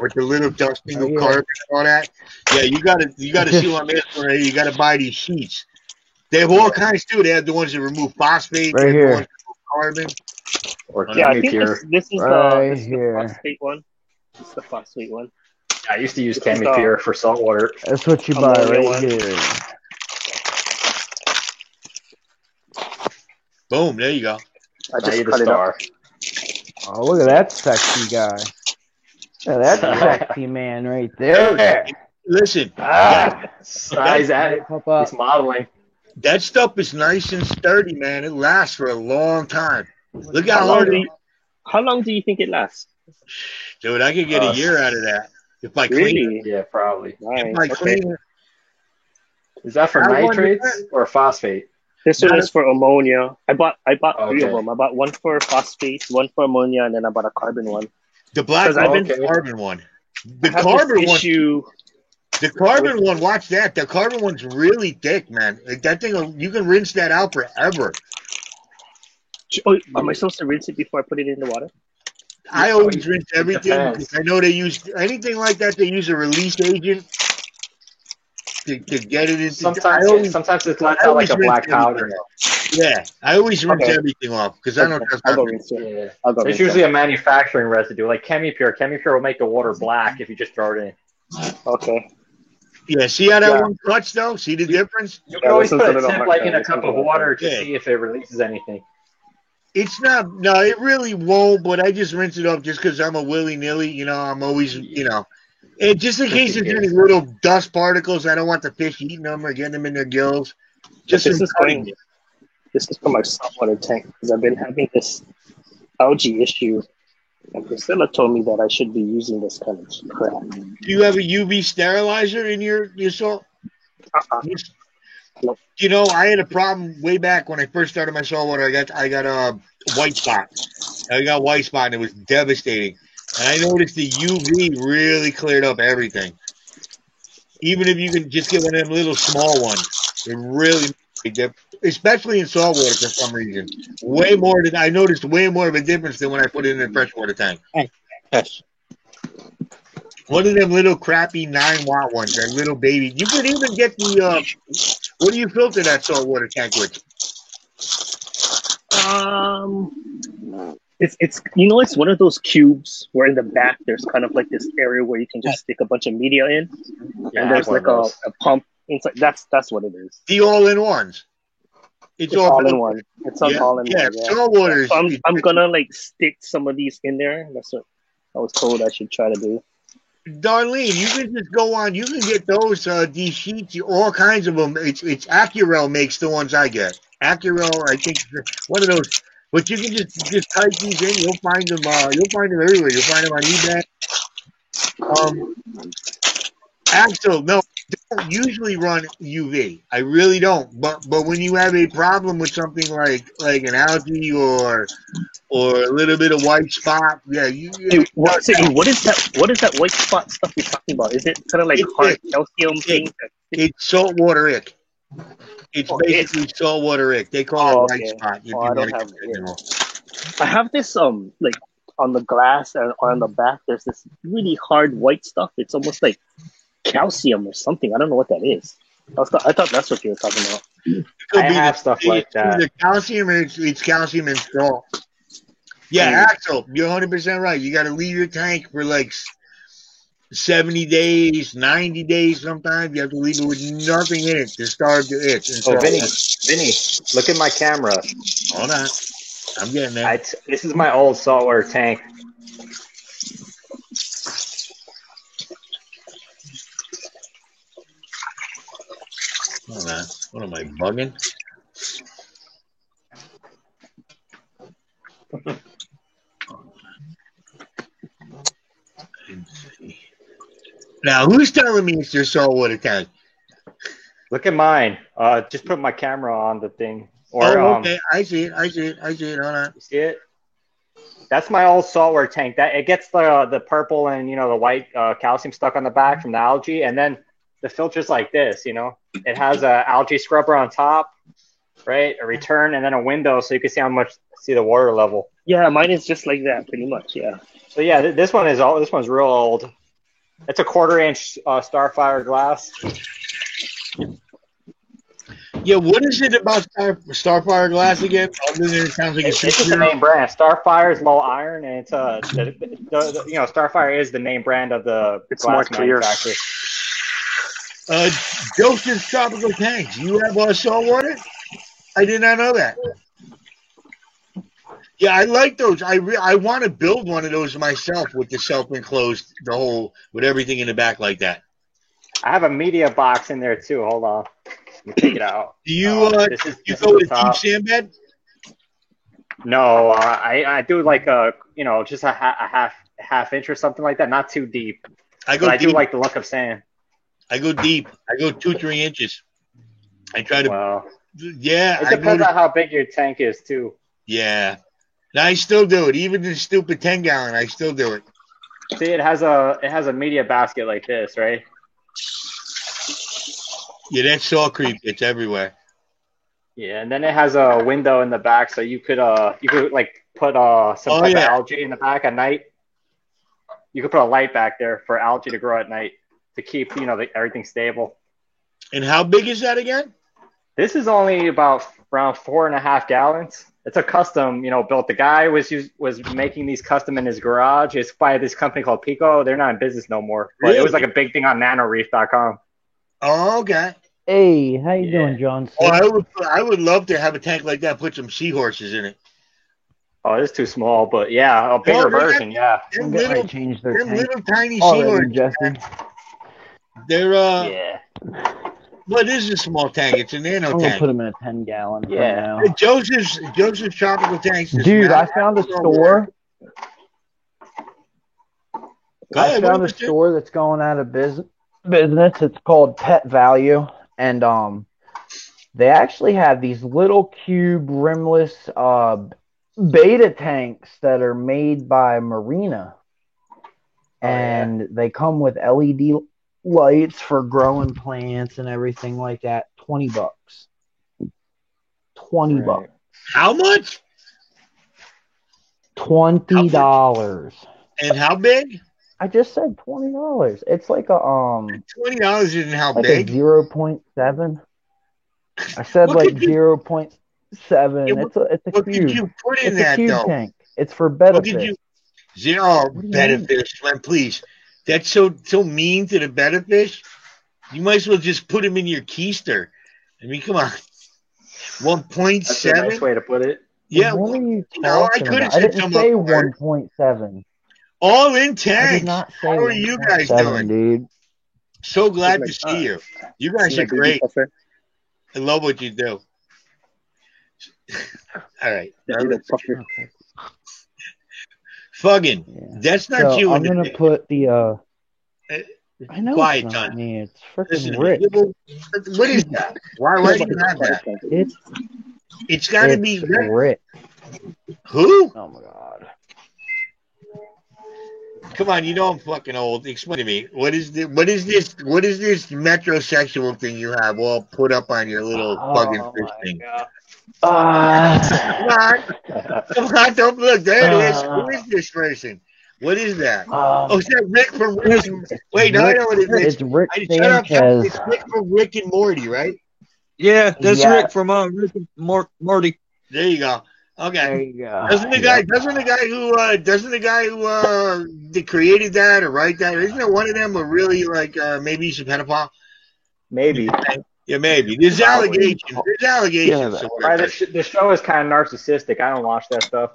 with the little dusting of carbon and all that, yeah, you gotta see what I'm asking right here. You gotta buy these sheets. They have all kinds too. They have the ones that remove phosphate, right here, the ones that remove carbon. Or I think this is the phosphate one. This is the phosphate one. I used to use CamiPure for salt water. That's what you buy right here. Boom! There you go. I just cut it up. Oh, look at that sexy guy. Look at that sexy man right there. Listen, size at it. It's modeling. That stuff is nice and sturdy, man. It lasts for a long time. Look how hard. How long do you think it lasts? Dude, I could get a year out of that if I clean it. Yeah, probably. If I clean it. Is that for nitrates or phosphate? This one is for ammonia. I bought 3 of them. I bought one for phosphate, one for ammonia, and then I bought a carbon one. The black carbon one. The carbon one. The carbon one. Watch that. The carbon one's really thick, man. Like that thing, you can rinse that out forever. Oh, am I supposed to rinse it before I put it in the water? I always rinse everything because I know they use anything like that. They use a release agent to get it into. Sometimes it's lets out like a black powder. Yeah, I always rinse everything off because I don't trust it. There's usually a manufacturing residue, like CamiPure. CamiPure will make the water black if you just throw it in. Okay. Yeah, see how that one cuts though? See the difference? You can always put a tip like in a cup of water to see if it releases anything. It's not, no, it really won't, but I just rinse it off just because I'm a willy-nilly, I'm always, and just in case there's any little dust particles, I don't want the fish eating them or getting them in their gills. This is for my saltwater tank, because I've been having this algae issue, and Priscilla told me that I should be using this kind of crap. Do you have a UV sterilizer in your salt? Nope. I had a problem way back when I first started my saltwater. I got a white spot. I got white spot, and it was devastating. And I noticed the UV really cleared up everything. Even if you can just get one of them little small ones, it really made a difference, especially in saltwater for some reason. I noticed way more of a difference than when I put it in a freshwater tank. Yes. One of them little crappy 9-watt ones, that little baby. You could even get the what do you filter that saltwater tank with? It's it's one of those cubes where in the back there's kind of like this area where you can just stick a bunch of media in, and there's like a pump inside. That's what it is. The all-in-ones. It's all in one. It's all in one. Yeah. Saltwater. So I'm gonna like stick some of these in there. That's what I was told I should try to do. Darlene, you can just go on. You can get those these sheets, all kinds of them. It's Accurel makes the ones I get. Accurel, I think one of those. But you can just type these in. You'll find them. You'll find them everywhere. You'll find them on eBay. Axel, no, don't usually run UV. I really don't. But when you have a problem with something like an algae or a little bit of white spot, yeah, what is that? What is that white spot stuff you're talking about? Is it kind of like hard calcium thing? It's saltwater ick. It's basically saltwater ick. They call it white spot. I don't have it. I have this like on the glass and on the back. There's this really hard white stuff. It's almost like calcium or something. I don't know what that is. I thought that's what you were talking about. I have stuff like that. The calcium, it's calcium and salt. Yeah, Axel, you're 100% right. You got to leave your tank for like 70 days, 90 days sometimes. You have to leave it with nothing in it to starve the itch. Vinny, look at my camera. Hold on. I'm getting there. This is my old saltwater tank. Hold on. What am I, bugging? Now, who's telling me it's your saltwater tank? Look at mine. Just put my camera on the thing. Okay. I see it. Hold on. You see it? That's my old saltwater tank. That it gets the purple and the white calcium stuck on the back from the algae, and then the filter's like this. It has a algae scrubber on top, right? A return, and then a window so you can see the water level. Yeah, mine is just like that, pretty much. Yeah. So yeah, this one's real old. It's a 1/4-inch Starfire glass. Yeah, what is it about Starfire glass again? Other than it sounds like it's just the main brand. Starfire is low iron, and it's Starfire is the main brand of the glass manufacturer. Joseph's Tropical Tanks. You have saltwater? I did not know that. Yeah, I like those. I want to build one of those myself with the self-enclosed, with everything in the back like that. I have a media box in there too. Hold on. Let me take it out. Do you go with a deep sand bed? No, I do like just a half inch or something like that. Not too deep. I do like the look of sand. I go deep. I go 2-3 inches. I try to. Wow. Yeah. It depends on how big your tank is too. Yeah. No, I still do it. Even the stupid 10-gallon, I still do it. See, it has a media basket like this, right? Yeah, that's salt creep. It's everywhere. Yeah, and then it has a window in the back, so you could like put some type of algae in the back at night. You could put a light back there for algae to grow at night to keep everything stable. And how big is that again? This is only around 4.5 gallons. It's a custom, built. The guy was making these custom in his garage. It's by this company called Pico. They're not in business no more. But It was like a big thing on nanoreef.com. Oh, okay. Hey, how you doing, John? Oh, I would love to have a tank like that. Put some seahorses in it. Oh, it's too small, but yeah, a bigger version. Yeah, them little tiny seahorses. They're yeah. Well, it is a small tank. It's a nano tank. I'm gonna put them in a 10-gallon. Yeah. Joseph's Tropical Tanks. Dude, I found a store. I found a store that's going out of business. It's called Pet Value, and they actually have these little cube rimless beta tanks that are made by Marina, and they come with LED lights for growing plants and everything like that. $20. $20. How much? $20. And how big? I just said $20. It's like a $20 isn't how like big. a 0.7. I said What like could you- 0.7. Yeah, It's a What could cube. you put in It's that a cube though? tank. It's for What could betta you? fish. Zero What do you betta mean? fish, man. Please, that's so mean to the betta fish. You might as well just put him in your keister. I mean, come on. That's a nice 1.7. way to put it. Yeah, What well, are you no, I talking could have about? I said didn't some say other word. 1.7. All in I did tank. not say How are you guys 1.7, doing? dude. So glad to Like, see you. You See guys my are baby great. puffer? I love what you do. All right. That little puffer. Fucking. Yeah. That's not So you. I'm gonna put the I know Quiet, it's not son. me. It's Listen freaking to me. Rick. What is that? Why do you have that? It's It's got to be Rick. Who? Oh my god. Come on, you know I'm fucking old. Explain to me. What is this metrosexual thing you have all put up on your little fucking Oh fish my thing? god. Come on, don't look. There it is. Who is this person? What is that? Oh, is that Rick from Rick? Wait, no, I know what it is. It's Rick Shut up, Sanchez. it's Rick from Rick and Morty, right? Yeah, that's Yeah. Rick from Rick and Morty. There you go. Okay. There you go. Doesn't the guy who that created that or write that? Isn't it one of them? Or really like maybe he's a pedophile? Maybe. Yeah, maybe. There's allegations. There's allegations. Yeah, so Right, the show is kind of narcissistic. I don't watch that stuff.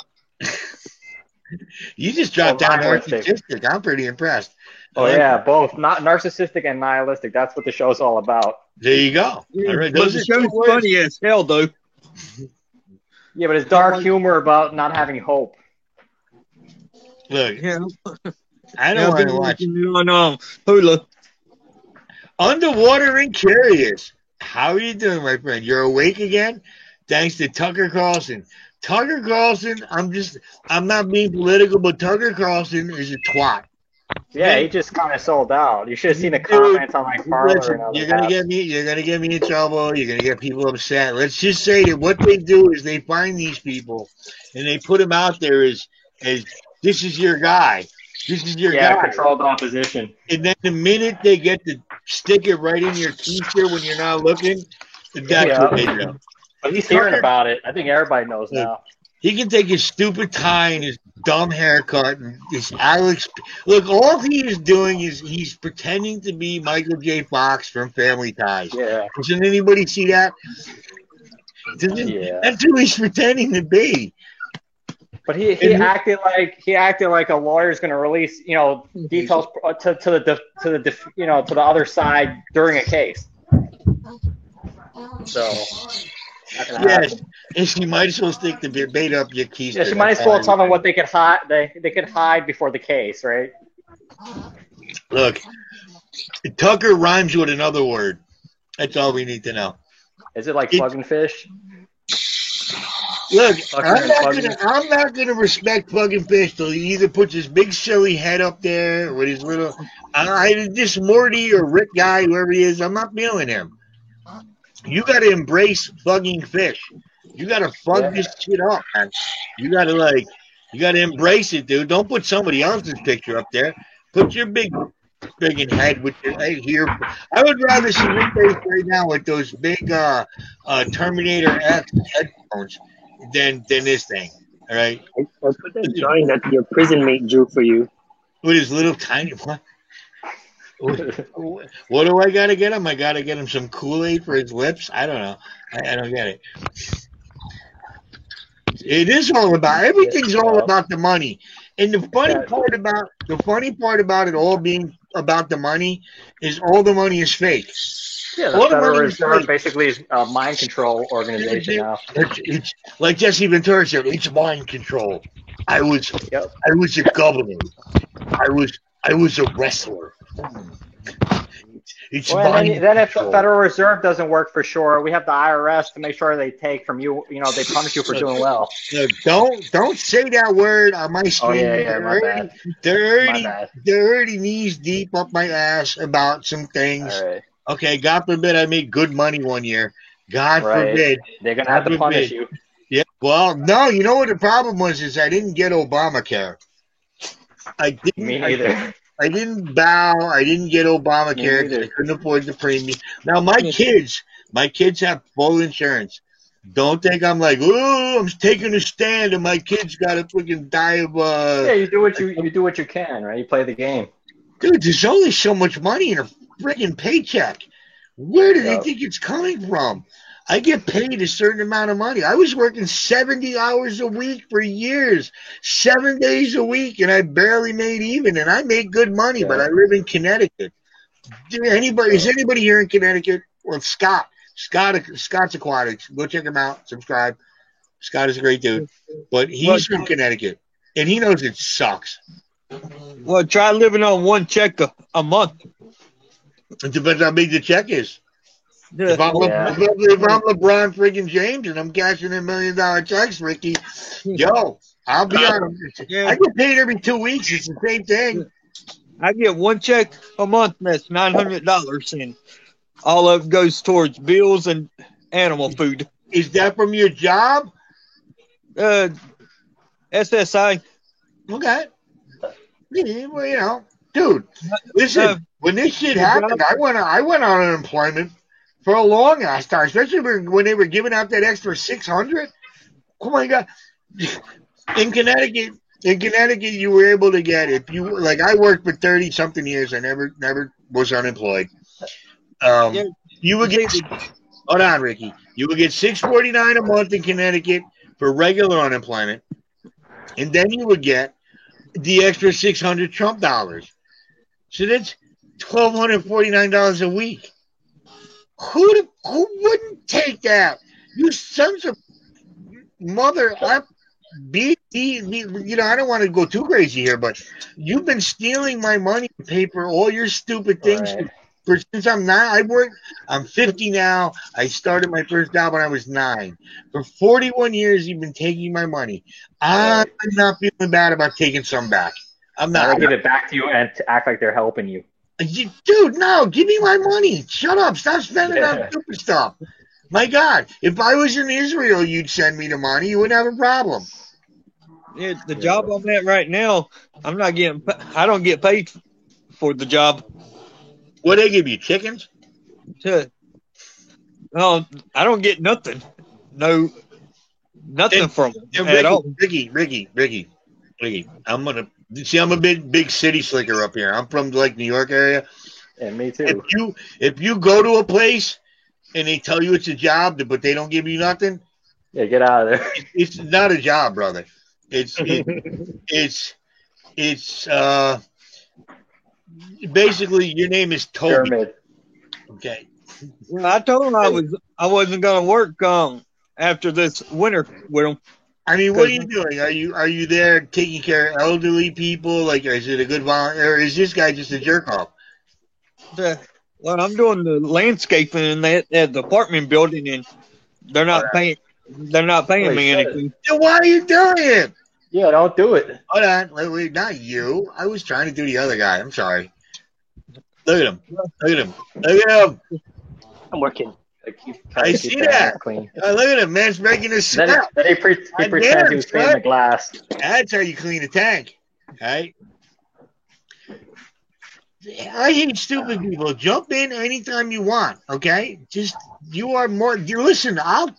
You just dropped down nihilistic. narcissistic. I'm pretty impressed. Oh yeah, both not narcissistic and nihilistic. That's what the show's all about. There you go. All right, But those the are show's two words. funny as hell, though. Yeah, but it's dark humor about not having hope. Look, Yeah, I yeah, don't I've want been to watch watching you on Hulu. Underwater and Curious. How are you doing, my friend? You're awake again? Thanks to Tucker Carlson. Tucker Carlson, I'm not being political, but Tucker Carlson is a twat. Yeah, he just kind of sold out. You should have seen the comments on my Parler. Listen, and all you're that. gonna get me in trouble. You're gonna get people upset. Let's just say that what they do is they find these people and they put them out there as this is your guy. This is your guy. Controlled opposition. And then the minute they get to stick it right in your keister when you're not looking, that's what they do. But he's hearing about it. I think everybody knows now. He can take his stupid tie and his dumb haircut and his Alex. Look, all he is doing is he's pretending to be Michael J. Fox from Family Ties. Yeah. Doesn't anybody see that? Yeah. That's who he's pretending to be. But he acted like a lawyer's going to release details to the other side during a case. So. Yes, and she might as well stick the bait up your keister. Yeah, she might as well tell them what they could hide. They could hide before the case, right? Look, Tucker rhymes with another word. That's all we need to know. Is it like plugging fish? Look, I'm not gonna respect Plugging Fish till he either puts his big silly head up there with his little. This Morty or Rick guy, whoever he is, I'm not feeling him. You got to embrace Plugging Fish. You got to fuck this shit up, man. You got to embrace it, dude. Don't put somebody else's picture up there. Put your big friggin' head with your head here. I would rather see your face right now with those big Terminator X headphones than this thing. All right. I put that drawing that your prison mate drew for you. With his little tiny what? What do I gotta get him? I gotta get him some Kool-Aid for his lips. I don't know. I don't get it. It is all about everything's all about the money. And the funny part about it all being about the money is all the money is fake. Yeah, the Federal Reserve basically is a mind control organization now. It's like Jesse Ventura said, it's mind control. I was a governor. I was a wrestler. It's then if the Federal Reserve doesn't work for sure, we have the IRS to make sure they take from you. They punish you for doing well. Don't say that word on my screen. They're already knees deep up my ass about some things. Right. Okay, God forbid I made good money one year. God forbid. They're gonna have to punish you. Yeah. Well, no. You know what the problem was? Is I didn't get Obamacare. I didn't. Me neither. I didn't bow. I didn't get Obamacare because I couldn't afford the premium. Now my kids have full insurance. Don't think I'm like, oh, I'm taking a stand and my kid's got to freaking die of. Yeah, you do what you can, right? You play the game. Dude, there's only so much money in a freaking paycheck. Where do they think it's coming from? I get paid a certain amount of money. I was working 70 hours a week for years, 7 days a week, and I barely made even. And I make good money, but I live in Connecticut. Is anybody here in Connecticut? Well, Scott's Aquatics. Go check him out. Subscribe. Scott is a great dude, but he's from Connecticut, and he knows it sucks. Well, try living on one check a month. It depends how big the check is. If I'm LeBron friggin' James and I'm cashing in $1 million checks, Ricky, I'll be on. Yeah. I get paid every 2 weeks. It's the same thing. I get one check a month, and that's $900, and all of it goes towards bills and animal food. Is that from your job? SSI. Okay. Well, dude, listen. When this shit happened, I went on unemployment for a long ass time, especially when they were giving out that extra $600. Oh my God! In Connecticut, you were able to get, if you like. I worked for 30 something years. I never was unemployed. You would get. Hold on, Ricky. You would get $649 a month in Connecticut for regular unemployment, and then you would get the extra 600 Trump dollars. So that's $1,249 a week. Who wouldn't take that? You sons of mother. I don't want to go too crazy here, but you've been stealing my money to pay for all your stupid things. Since I'm 50 now. I started my first job when I was 9. For 41 years, you've been taking my money. I'm not feeling bad about taking some back. I'm not. I'll give it back to you and to act like they're helping you. Dude, no, give me my money. Shut up. Stop spending on stupid stuff. My God, if I was in Israel, you'd send me the money. You wouldn't have a problem. Yeah, the job I'm at right now, I don't get paid for the job. What they give you, chickens? No, I don't get nothing. No, nothing from them Ricky, at all. Ricky. I'm a big city slicker up here. I'm from like New York area. Yeah, me too. If you go to a place and they tell you it's a job, but they don't give you nothing, yeah, get out of there. It's not a job, brother. It's basically your name is Toby. Pyramid. Okay. Well, I told him I wasn't going to work after this winter with him. I mean, what are you doing? Are you there taking care of elderly people? Like, is it a good volunteer, or is this guy just a jerk off? Well, I'm doing the landscaping at the apartment building, and they're not paying. They're not paying me anything. Then why are you doing it? Yeah, don't do it. Hold on, wait, not you. I was trying to do the other guy. I'm sorry. Look at him. I'm working. I see that. Look at him, man's making a snap. Then he pretends he was cleaning the glass. That's how you clean a tank, right? I hate stupid people. Jump in anytime you want, okay? Listen, I'll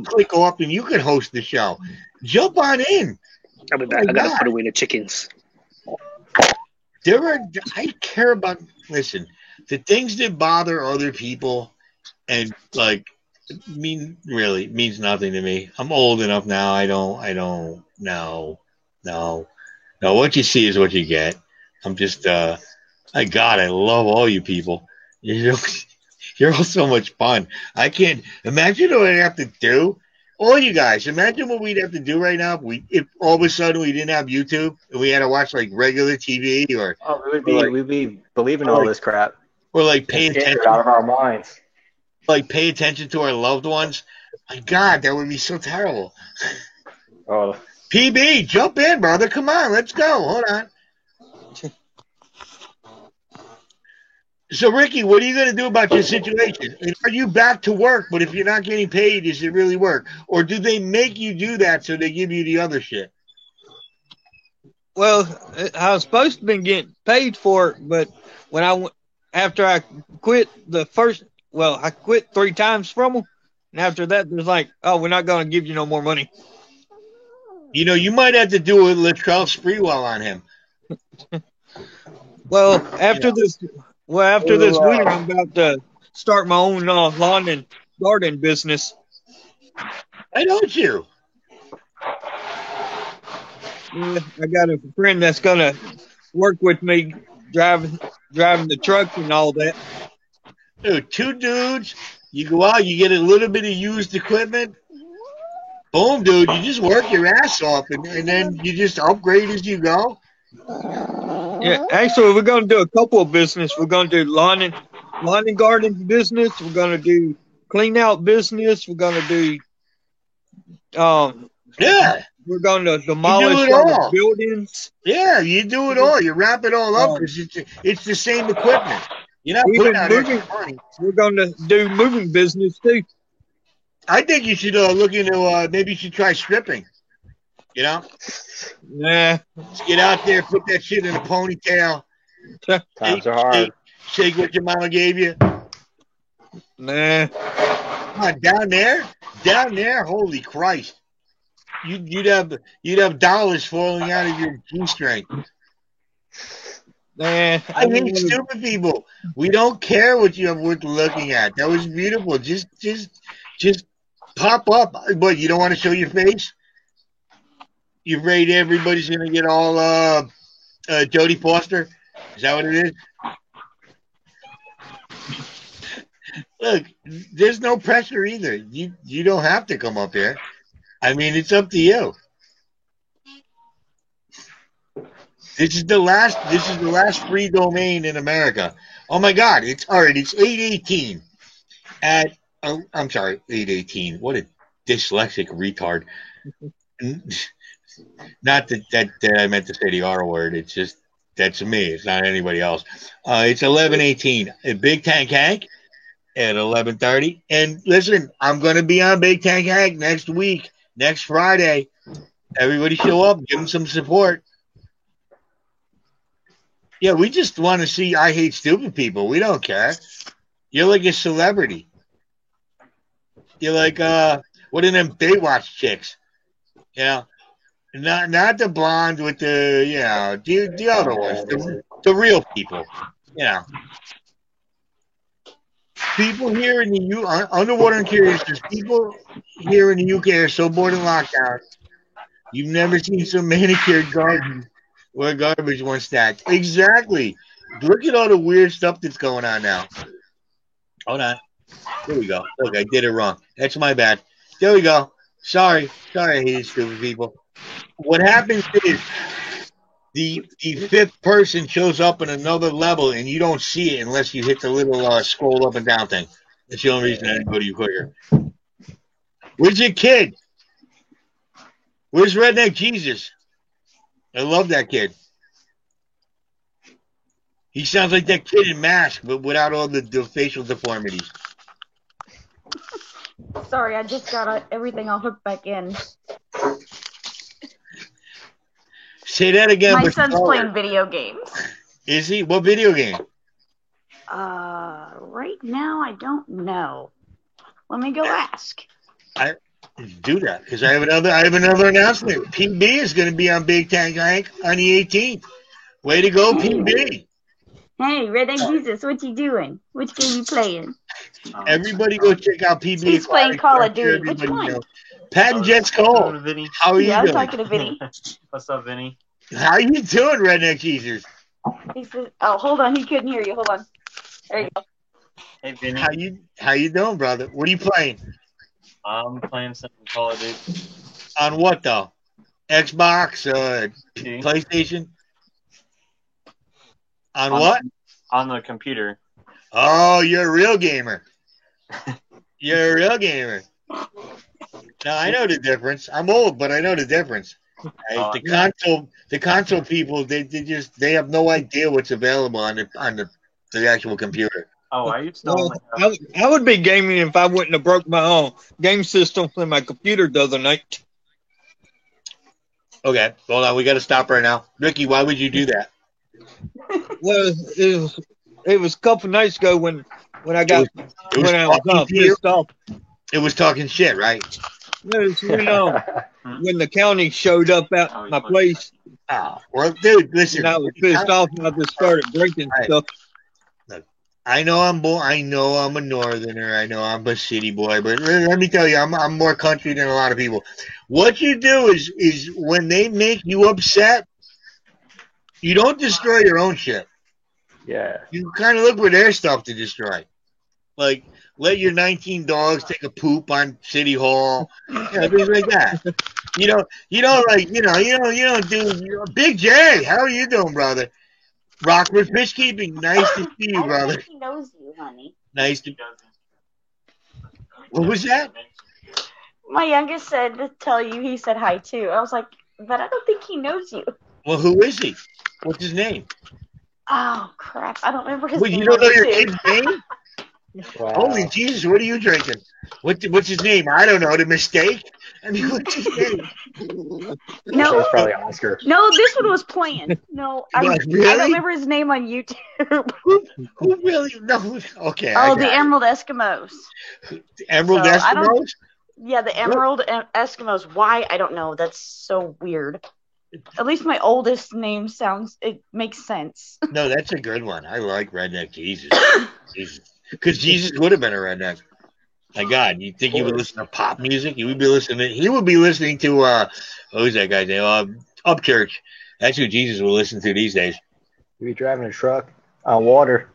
click off and you can host the show. Jump on in. I'll be back. I gotta put away the chickens. I care about, listen, the things that bother other people and really means nothing to me. I'm old enough now. I don't know. No. What you see is what you get. I'm just, my God, I love all you people. You're all so much fun. I can't imagine what I'd have to do. All you guys, imagine what we'd have to do right now if all of a sudden we didn't have YouTube and we had to watch like regular TV or. Oh, we'd be believing all this crap. Or like pay attention out of our minds. Like pay attention to our loved ones. My God, that would be so terrible. Oh. PB, jump in, brother. Come on, let's go. Hold on. So, Ricky, what are you going to do about your situation? Are you back to work, but if you're not getting paid, does it really work? Or do they make you do that so they give you the other shit? Well, I was supposed to be getting paid for it, but when after I quit I quit 3 times from them, and after that, there's like, oh, we're not going to give you no more money. You know, you might have to do a Latrell Sprewell on him. Well, after this winter, I'm about to start my own lawn and garden business. Why don't you? Yeah, I got a friend that's gonna work with me, driving the truck and all that. Dude, 2 dudes. You go out, you get a little bit of used equipment. Boom, dude. You just work your ass off, and then you just upgrade as you go. Yeah, actually, we're gonna do a couple of business. We're gonna do lawn and garden business. We're gonna do clean out business. We're gonna do Yeah. We're going to demolish all the buildings. Yeah, you do it all. You wrap it all up because it's the same equipment. You're not putting out extra money. We're going to do moving business too. I think you should look into maybe you should try stripping. You know? Nah. Just get out there, put that shit in a ponytail. Times are hard. Shake what your mama gave you. Nah. Come on, down there, holy Christ. You'd have dollars falling out of your G-string. Nah, I hate stupid people. We don't care what you have worth looking at. That was beautiful. Just pop up. But you don't want to show your face? You're afraid everybody's gonna get all Jodie Foster? Is that what it is? Look, there's no pressure either. You don't have to come up here. I mean, it's up to you. This is the last free domain in America. Oh my God! It's 8:18 at. I'm sorry, 8:18. What a dyslexic retard. Not that I meant to say the R word. It's just that's me. It's not anybody else. It's 11:18. Big Tank Hank at 11:30. And listen, I'm going to be on Big Tank Hank next week. Next Friday, everybody show up, give them some support. Yeah, we just want to see I Hate Stupid People. We don't care. You're like a celebrity. You're like one of them Baywatch chicks. Yeah, not the blonde with the other ones, the real people. Yeah. People here in the underwater and curious, there's people here in the UK are so bored in lockdown. You've never seen some manicured garden where garbage was stacked. Exactly. Look at all the weird stuff that's going on now. Hold on. There we go. Look, I did it wrong. That's my bad. There we go. Sorry, I hate stupid people. What happens is the fifth person shows up in another level, and you don't see it unless you hit the little scroll up and down thing. That's the only reason I didn't go to you quicker. Where's your kid? Where's Redneck Jesus? I love that kid. He sounds like that kid in Mask, but without all the facial deformities. Sorry, I just got everything all hooked back in. Say that again. My son's playing video games. Is he? What video game? Right now I don't know. Let me go ask. I do that because I have another announcement. PB is going to be on Big Tank Hank on the 18th. Way to go, PB! Hey, Redneck Jesus, what you doing? Which game you playing? Everybody go check out PB. He's playing Call of Duty. Which one? Pat and Jets Cole. How are you doing? I'm talking to Vinny. What's up, Vinny? How you doing, Redneck Jesus? He says, "Oh, hold on, he couldn't hear you. Hold on. There you go." Hey, Vinny. How you doing, brother? What are you playing? I'm playing some Call of Duty. On what though? Xbox, PlayStation? On what? On the computer. Oh, you're a real gamer. You're a real gamer. Now I know the difference. I'm old, but I know the difference. The console people, they have no idea what's available on the actual computer. Oh, I used to. I would be gaming if I wouldn't have broke my own game system in my computer the other night. Okay, hold on. We got to stop right now. Ricky, why would you do that? Well, it was a couple nights ago when I got It was when I was talking to you. pissed off. It was talking shit, right? It was when the county showed up at my place. Oh, well, dude, listen. And I was pissed off, and I just started drinking stuff. Look, I know I'm a northerner. I know I'm a city boy, but let me tell you, I'm more country than a lot of people. What you do is when they make you upset, you don't destroy your own shit. Yeah. You kind of look for their stuff to destroy. Like, let your 19 dogs take a poop on City Hall, things like that. You don't do. Big J, how are you doing, brother? Rockford Fish Keeping, nice to see you, brother. I don't think he knows you, honey. Nice to. What was that? My youngest said to tell you he said hi too. I was like, but I don't think he knows you. Well, who is he? What's his name? Oh crap! I don't remember his Well, name. you don't know your too. kid's name? Wow. Holy Jesus! What are you drinking? What's his name? I don't know. The Mistake. I mean, what's his name? No, It's probably Oscar. no, this one was planned. No, I What, really? don't remember his name on YouTube. Who really? No. Okay. Oh, the Emerald Eskimos. Emerald So, I don't- Eskimos. Yeah, the Emerald Eskimos. Why? I don't know. That's so weird. At least my oldest name it makes sense. No, that's a good one. I like Redneck Jesus. Because Jesus would have been a redneck. My God, you think he would listen to pop music? He would be listening to who's that guy's name? Upchurch. That's who Jesus would listen to these days. You'd be driving a truck on water.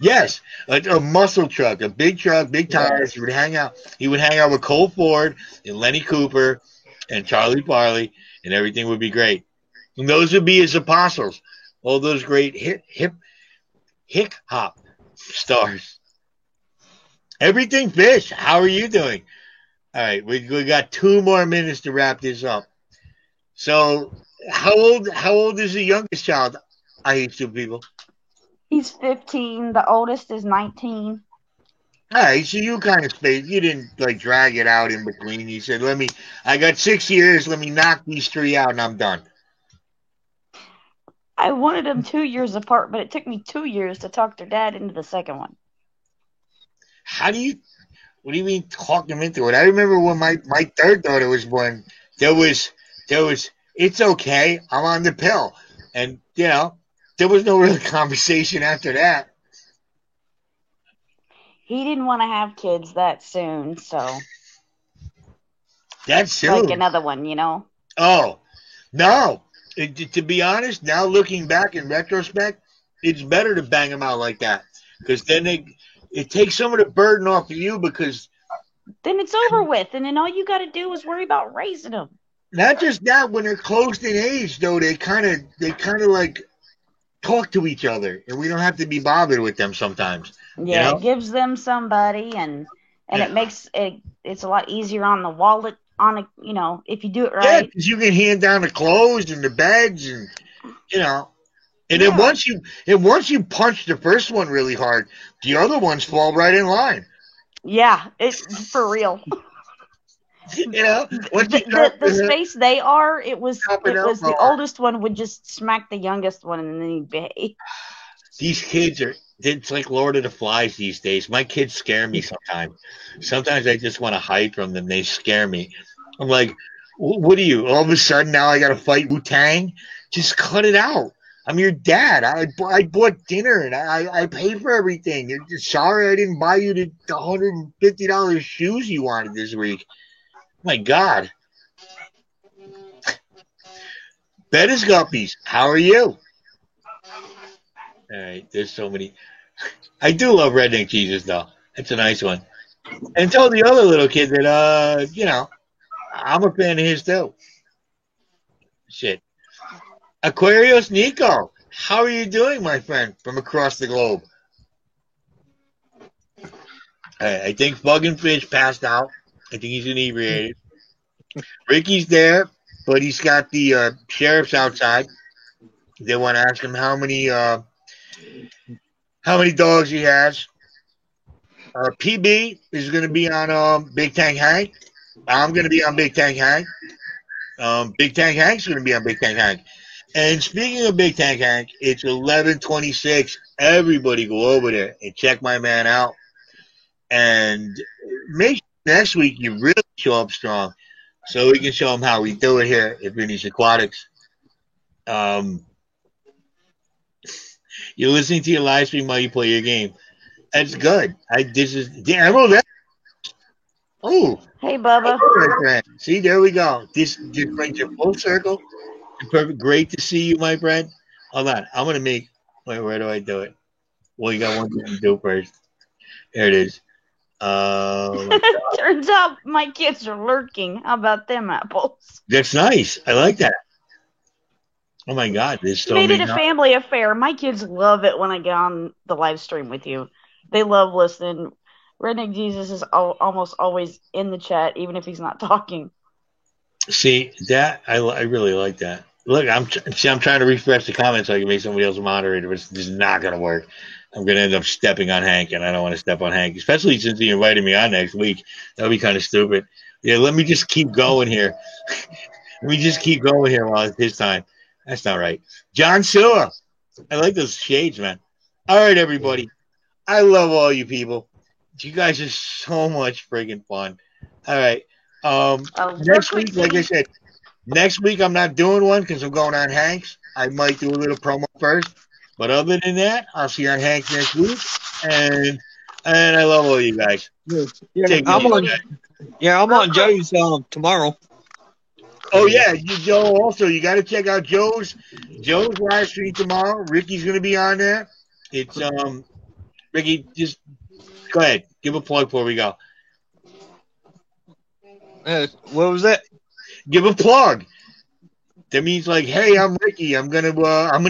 Yes, a muscle truck, a big truck, big tires. He would hang out. He would hang out with Cole Ford and Lenny Cooper and Charlie Farley, and everything would be great. And those would be his apostles. All those great hip hop stars. Everything Fish. How are you doing? All right, we got 2 more minutes to wrap this up. So, how old is the youngest child? I hate two people. He's 15. The oldest is 19. All right, so you kind of spaced. You didn't drag it out in between. You said, I got 6 years. Let me knock these 3 out, and I'm done. I wanted them 2 years apart, but it took me 2 years to talk their dad into the second one. What do you mean talk them into it? I remember when my third daughter was born, there was, it's okay, I'm on the pill. And, there was no real conversation after that. He didn't want to have kids that soon, so. That's soon. Like another one, Oh, no. To be honest, now looking back in retrospect, it's better to bang them out like that. Because then it takes some of the burden off of you because. Then it's over with, and then all you got to do is worry about raising them. Not just that, when they're close in age, though, they kind of talk to each other, and we don't have to be bothered with them sometimes. Yeah, it gives them somebody, and it makes it's a lot easier on the wallet. If you do it right. Yeah, because you can hand down the clothes and the beds, and and then once you punch the first one really hard, the other ones fall right in line. Yeah, it's for real. The space they are, it was the oldest one would just smack the youngest one, and then he'd behave. These kids it's like Lord of the Flies these days. My kids scare me sometimes. Sometimes I just want to hide from them. They scare me. I'm like, what are you? All of a sudden now I got to fight Wu-Tang? Just cut it out. I'm your dad. I bought dinner and I paid for everything. Sorry I didn't buy you the $150 shoes you wanted this week. My God. Bettis Guppies, how are you? All right, there's so many. I do love Redneck Jesus, though. It's a nice one. And tell the other little kid that, I'm a fan of his, too. Shit. Aquarius Nico, how are you doing, my friend, from across the globe? I think Fucking Fish passed out. I think he's inebriated. Ricky's there, but he's got the sheriffs outside. They want to ask him how many dogs he has. PB is going to be on Big Tank Hank. I'm going to be on Big Tank Hank. Big Tank Hank's going to be on Big Tank Hank. And speaking of Big Tank Hank, it's 11:26. Everybody go over there and check my man out. And make sure next week you really show up strong so we can show them how we do it here at Vinny's Aquatics. You're listening to your live stream while you play your game. That's good. Oh. Hey, Bubba. See, there we go. This just brings you full circle. Perfect. Great to see you, my friend. Hold on. I'm going to make. Wait, where do I do it? Well, you got one thing to do first. There it is. Turns out my kids are lurking. How about them apples? That's nice. I like that. Oh, my God. There's so made many. It a family affair. My kids love it when I get on the live stream with you. They love listening. Redneck Jesus is almost always in the chat, even if he's not talking. See, that I really like that. Look, I'm trying to refresh the comments so I can make somebody else a moderator, but it's just not going to work. I'm going to end up stepping on Hank, and I don't want to step on Hank, especially since he invited me on next week. That would be kind of stupid. Yeah, let me just keep going here. Let me just keep going here while it's his time. That's not right. John Sewer. I like those shades, man. All right, everybody. I love all you people. You guys are so much friggin' fun. All right. Next week, like I said, next week I'm not doing one because I'm going on Hank's. I might do a little promo first. But other than that, I'll see you on Hank's next week. And I love all you guys. Yeah, I'm on Joe's tomorrow. Oh yeah, Joe. Also, you got to check out Joe's live stream tomorrow. Ricky's going to be on there. It's Ricky. Just go ahead, give a plug before we go. What was that? Give a plug. That means like, hey, I'm Ricky. I'm gonna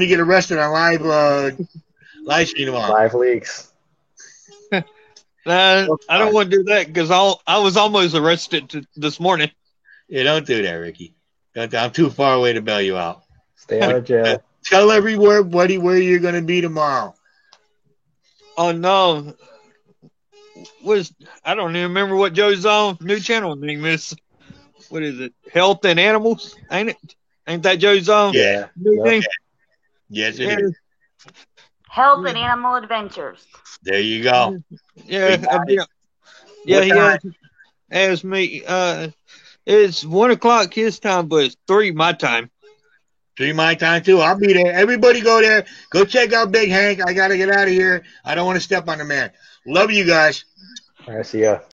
get arrested on live stream tomorrow. Live leaks. I don't want to do that because I was almost arrested this morning. Yeah, don't do that, Ricky. I'm too far away to bail you out. Stay out of jail. Tell everybody where you're going to be tomorrow. Oh, no. I don't even remember what Joe's new channel name is. What is it? Health and Animals? Ain't it? Ain't that Joe's Yeah. new name? Yes, it is. Health and Animal Adventures. There you go. Yeah. He asked me. It's 1 o'clock his time, but it's 3 my time. 3 my time, too. I'll be there. Everybody go there. Go check out Big Hank. I got to get out of here. I don't want to step on the man. Love you guys. All right, see ya.